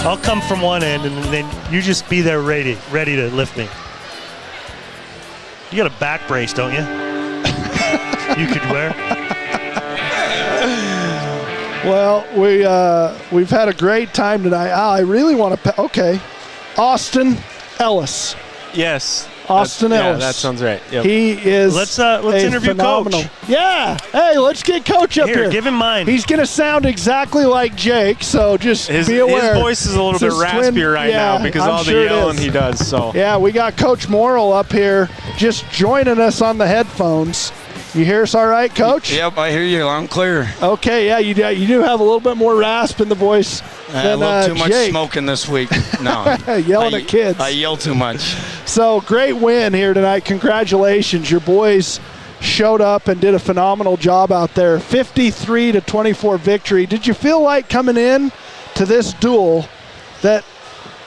I'll come from one end, and then you just be there ready to lift me. You got a back brace, don't you? You could wear. Well, we've had a great time tonight. I really want to. Okay, Austin Ellis. Yes. Austin Ellis. Yeah, that sounds right. Yep. He is. Let's interview phenomenal. Coach. Yeah. Hey, let's get Coach up here. Give him mine. He's going to sound exactly like Jake, so just be aware. His voice is a little bit raspier right now because all the yelling he does. So. Yeah, we got Coach Morrill up here just joining us on the headphones. You hear us all right, Coach? Yep, I hear you loud and clear. Okay, yeah, you do have a little bit more rasp in the voice than a little too much Jake. smoking this week. No. Yelling at kids. I yell too much. So, great win here tonight. Congratulations. Your boys showed up and did a phenomenal job out there. 53-24 victory. Did you feel like coming in to this duel that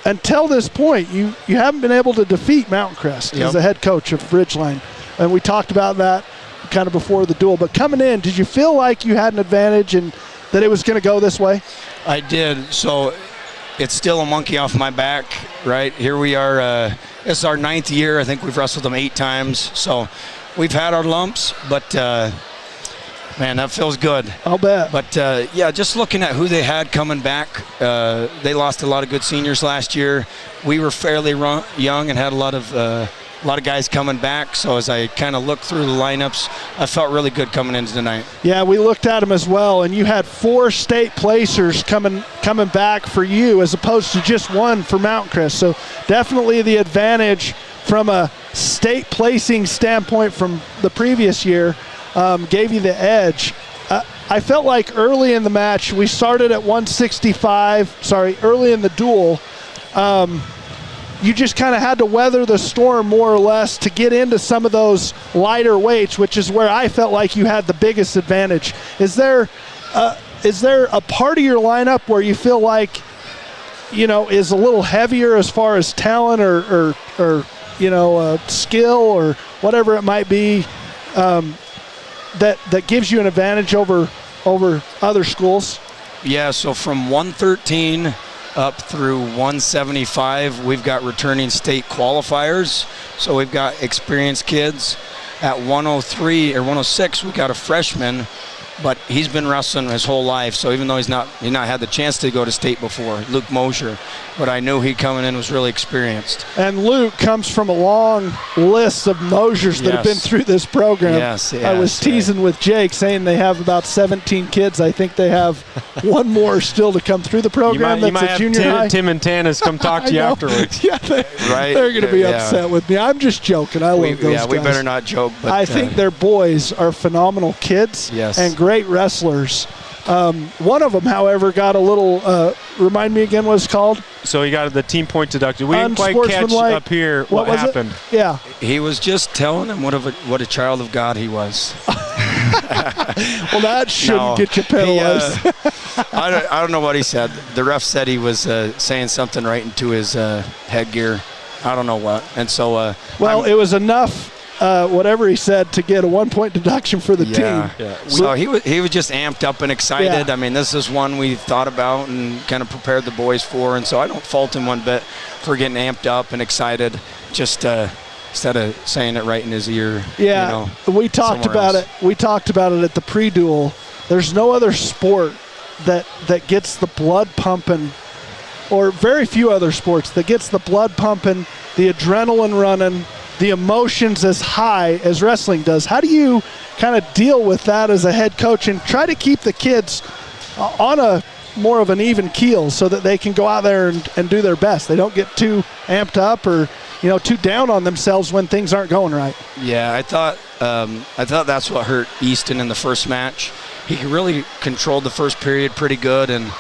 until this point you haven't been able to defeat Mountain Crest as the head coach of Ridgeline? And we talked about that kind of before the duel, but coming in, did you feel like you had an advantage and that it was going to go this way? I did. So it's still a monkey off my back, right? Here we are. It's our 9th year. I think we've wrestled them 8 times. So we've had our lumps, but man, that feels good. I'll bet. But yeah, just looking at who they had coming back, they lost a lot of good seniors last year. We were fairly young and had a lot of guys coming back, so as I kind of looked through the lineups, I felt really good coming into tonight. Yeah, we looked at them as well, and you had 4 state placers coming back for you as opposed to just 1 for Mountain Crest. So definitely the advantage from a state placing standpoint from the previous year gave you the edge. I felt like early in the match, we started at 165, early in the duel, you just kind of had to weather the storm more or less to get into some of those lighter weights, which is where I felt like you had the biggest advantage. Is there a part of your lineup where you feel like, is a little heavier as far as talent or skill or whatever it might be, that gives you an advantage over other schools? Yeah, so from 113 up through 175, we've got returning state qualifiers. So we've got experienced kids. At 103 or 106, we got a freshman, but he's been wrestling his whole life. So even though he's not had the chance to go to state before, Luke Mosher, but I knew he coming in was really experienced. And Luke comes from a long list of Mosers that have been through this program. Yes, I was teasing with Jake, saying they have about 17 kids. I think they have one more still to come through the program. You might have Tim and Tanis come talk to you afterwards. Yeah, they're going to be upset with me. I'm just joking. I love those guys. We better not joke. But I think their boys are phenomenal kids and great wrestlers. One of them, however, got a little, remind me again what it's called? So he got the team point deducted. We didn't quite catch up here what happened. Yeah. He was just telling him what a child of God he was. Well, that shouldn't get you penalized. I don't know what he said. The ref said he was saying something right into his headgear. I don't know what. And so, it was enough whatever he said to get a 1-point deduction for the team. Yeah. So he was just amped up and excited. Yeah. I mean, this is one we thought about and kind of prepared the boys for, and so I don't fault him one bit for getting amped up and excited. Just instead of saying it right in his ear. Yeah, we talked about else. it. We talked about it at the pre-duel. There's no other sport that gets the blood pumping, or very few other sports that gets the blood pumping, the adrenaline running, the emotions as high as wrestling does. How do you kind of deal with that as a head coach and try to keep the kids on a more of an even keel so that they can go out there and do their best? They don't get too amped up or too down on themselves when things aren't going right. Yeah, I thought that's what hurt Easton in the first match. He really controlled the first period pretty good and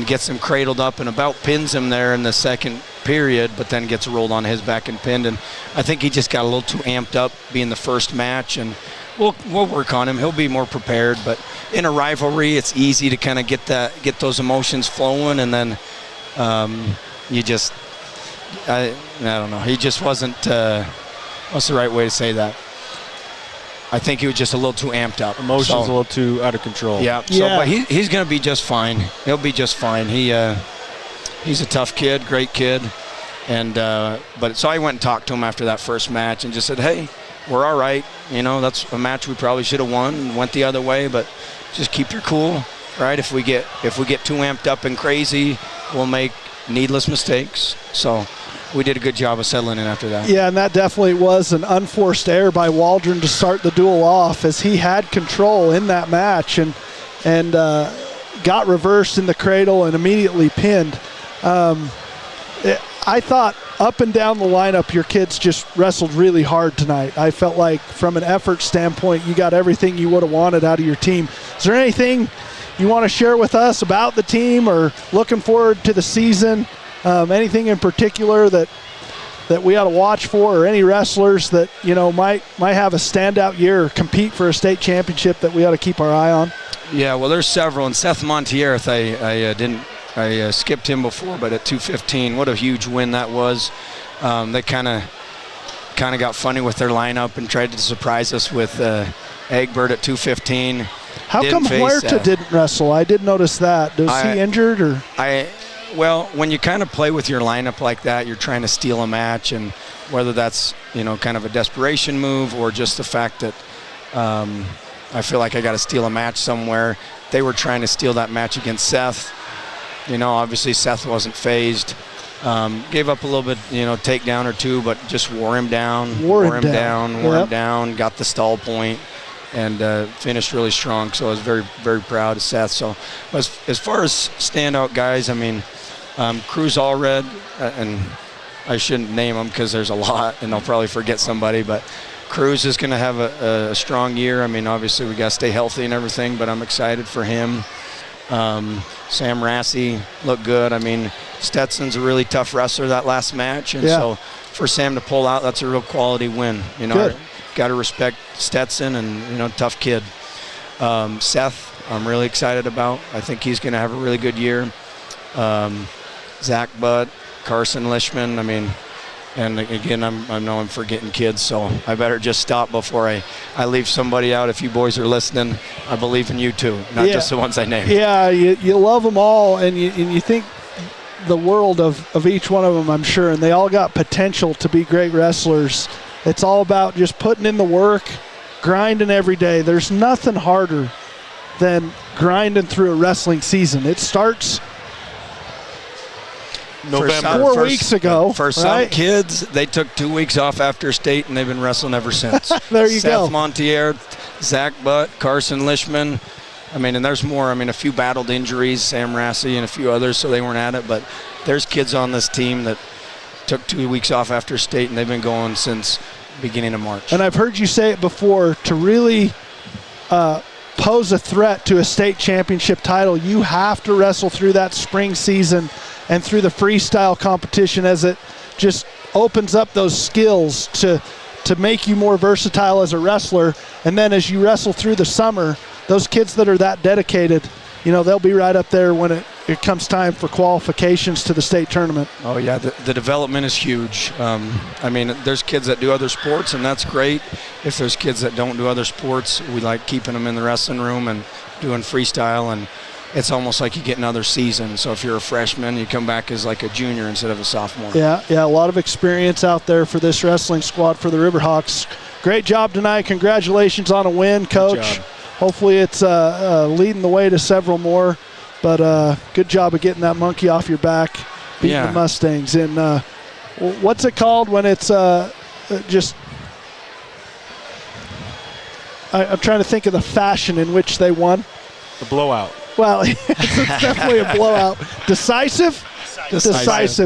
gets him cradled up and about pins him there in the second period, but then gets rolled on his back and pinned. And I think he just got a little too amped up being the first match, and we'll work on him. He'll be more prepared, but in a rivalry, it's easy to kind of get those emotions flowing, and then I don't know. He just wasn't. What's the right way to say that? I think he was just a little too amped up. Emotions a little too out of control. Yeah. But he's going to be just fine. He'll be just fine. He's a tough kid, great kid, and so I went and talked to him after that first match and just said, hey, we're all right. That's a match we probably should have won and went the other way, but just keep your cool, right? If we get too amped up and crazy, we'll make needless mistakes. So we did a good job of settling in after that. Yeah, and that definitely was an unforced error by Waldron to start the duel off, as he had control in that match and got reversed in the cradle and immediately pinned. I thought up and down the lineup, your kids just wrestled really hard tonight. I felt like from an effort standpoint, you got everything you would have wanted out of your team. Is there anything you want to share with us about the team or looking forward to the season? Anything in particular that we ought to watch for, or any wrestlers that might have a standout year or compete for a state championship that we ought to keep our eye on? Yeah, well, there's several. And Seth Montier, I skipped him before, but at 215, what a huge win that was. They kind of got funny with their lineup and tried to surprise us with Egbert at 215. How come Huerta didn't wrestle? I did notice that. Was he injured or? Well, when you kind of play with your lineup like that, you're trying to steal a match, and whether that's kind of a desperation move or just the fact that I feel like I got to steal a match somewhere. They were trying to steal that match against Seth. Obviously Seth wasn't phased. Gave up a little bit, takedown or two, but just wore him down, got the stall point, and finished really strong. So I was very, very proud of Seth. So as far as standout guys, I mean, Cruz Allred, and I shouldn't name them because there's a lot, and I'll probably forget somebody, but Cruz is going to have a strong year. I mean, obviously we got to stay healthy and everything, but I'm excited for him. Sam Rassi looked good. I mean, Stetson's a really tough wrestler that last match, and so for Sam to pull out, that's a real quality win. Got to respect Stetson, and tough kid. Seth, I'm really excited about. I think he's going to have a really good year. Zach Butt, Carson Lishman. I mean, and again, I know I'm forgetting kids, so I better just stop before I leave somebody out. If you boys are listening, I believe in you too, not just the ones I named. Yeah, you love them all, and you think the world of each one of them, I'm sure, and they all got potential to be great wrestlers. It's all about just putting in the work, grinding every day. There's nothing harder than grinding through a wrestling season. It starts November. 4 weeks ago. For some kids, they took 2 weeks off after state, and they've been wrestling ever since. There you go. Seth Montier, Zach Butt, Carson Lishman. I mean, and there's more. I mean, a few battled injuries, Sam Rassi and a few others, so they weren't at it. But there's kids on this team that took 2 weeks off after state, and they've been going since beginning of March. And I've heard you say it before, to really pose a threat to a state championship title, you have to wrestle through that spring season and through the freestyle competition, as it just opens up those skills to make you more versatile as a wrestler. And then as you wrestle through the summer, those kids that are that dedicated, they'll be right up there when it comes time for qualifications to the state tournament. Oh, yeah, the development is huge. I mean, there's kids that do other sports, and that's great. If there's kids that don't do other sports, we like keeping them in the wrestling room and doing freestyle, and it's almost like you get another season. So if you're a freshman, you come back as like a junior instead of a sophomore. Yeah, a lot of experience out there for this wrestling squad for the Riverhawks. Great job tonight. Congratulations on a win, Coach. Hopefully it's leading the way to several more. But good job of getting that monkey off your back, beating the Mustangs. And what's it called when it's just – I'm trying to think of the fashion in which they won. The blowout. Well, it's definitely a blowout. Decisive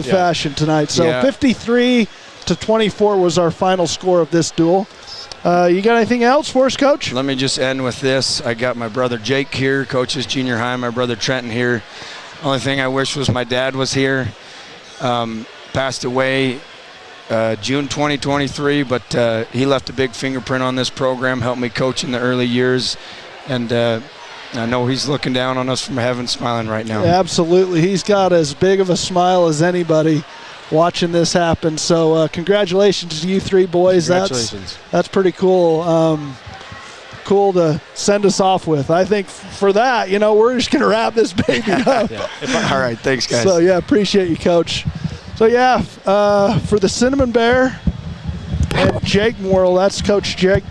fashion tonight. So 53-24 was our final score of this duel. You got anything else for us, Coach? Let me just end with this. I got my brother Jake here, coaches junior high, my brother Trenton here. Only thing I wish was my dad was here. Passed away June 2023, but he left a big fingerprint on this program, helped me coach in the early years, and I know he's looking down on us from heaven smiling right now. Absolutely. He's got as big of a smile as anybody watching this happen. So congratulations to you three boys. Congratulations. That's pretty cool. Cool to send us off with. I think for that, we're just going to wrap this baby up. All right. Thanks, guys. So, appreciate you, Coach. So, for the Cinnamon Bear and Jake Morrill, that's Coach Jarrett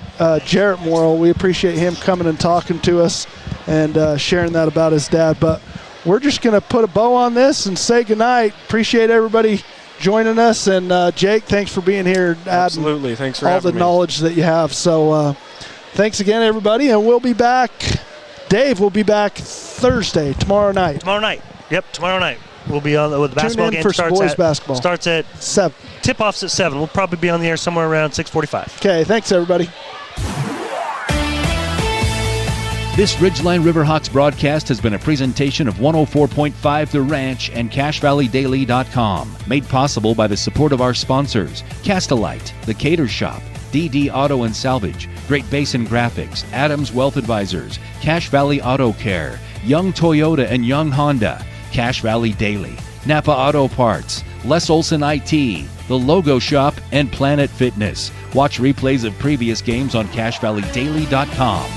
Morrill. We appreciate him coming and talking to us and sharing that about his dad. But we're just going to put a bow on this and say goodnight. Appreciate everybody joining us. And, Jake, thanks for being here. Absolutely. Thanks for all having the me. knowledge that you have. So, thanks again, everybody. And we'll be back. Dave will be back Thursday, tomorrow night. Yep, tomorrow night. We'll be on with the basketball game. For boys basketball. Starts at 7. Tip-off's at 7. We'll probably be on the air somewhere around 6:45. Okay, thanks, everybody. This Ridgeline Riverhawks broadcast has been a presentation of 104.5 The Ranch and CashValleyDaily.com, made possible by the support of our sponsors, Castelite, The Cater Shop, DD Auto and Salvage, Great Basin Graphics, Adams Wealth Advisors, Cache Valley Auto Care, Young Toyota and Young Honda, Cache Valley Daily, Napa Auto Parts, Les Olson IT, The Logo Shop, and Planet Fitness. Watch replays of previous games on CashValleyDaily.com.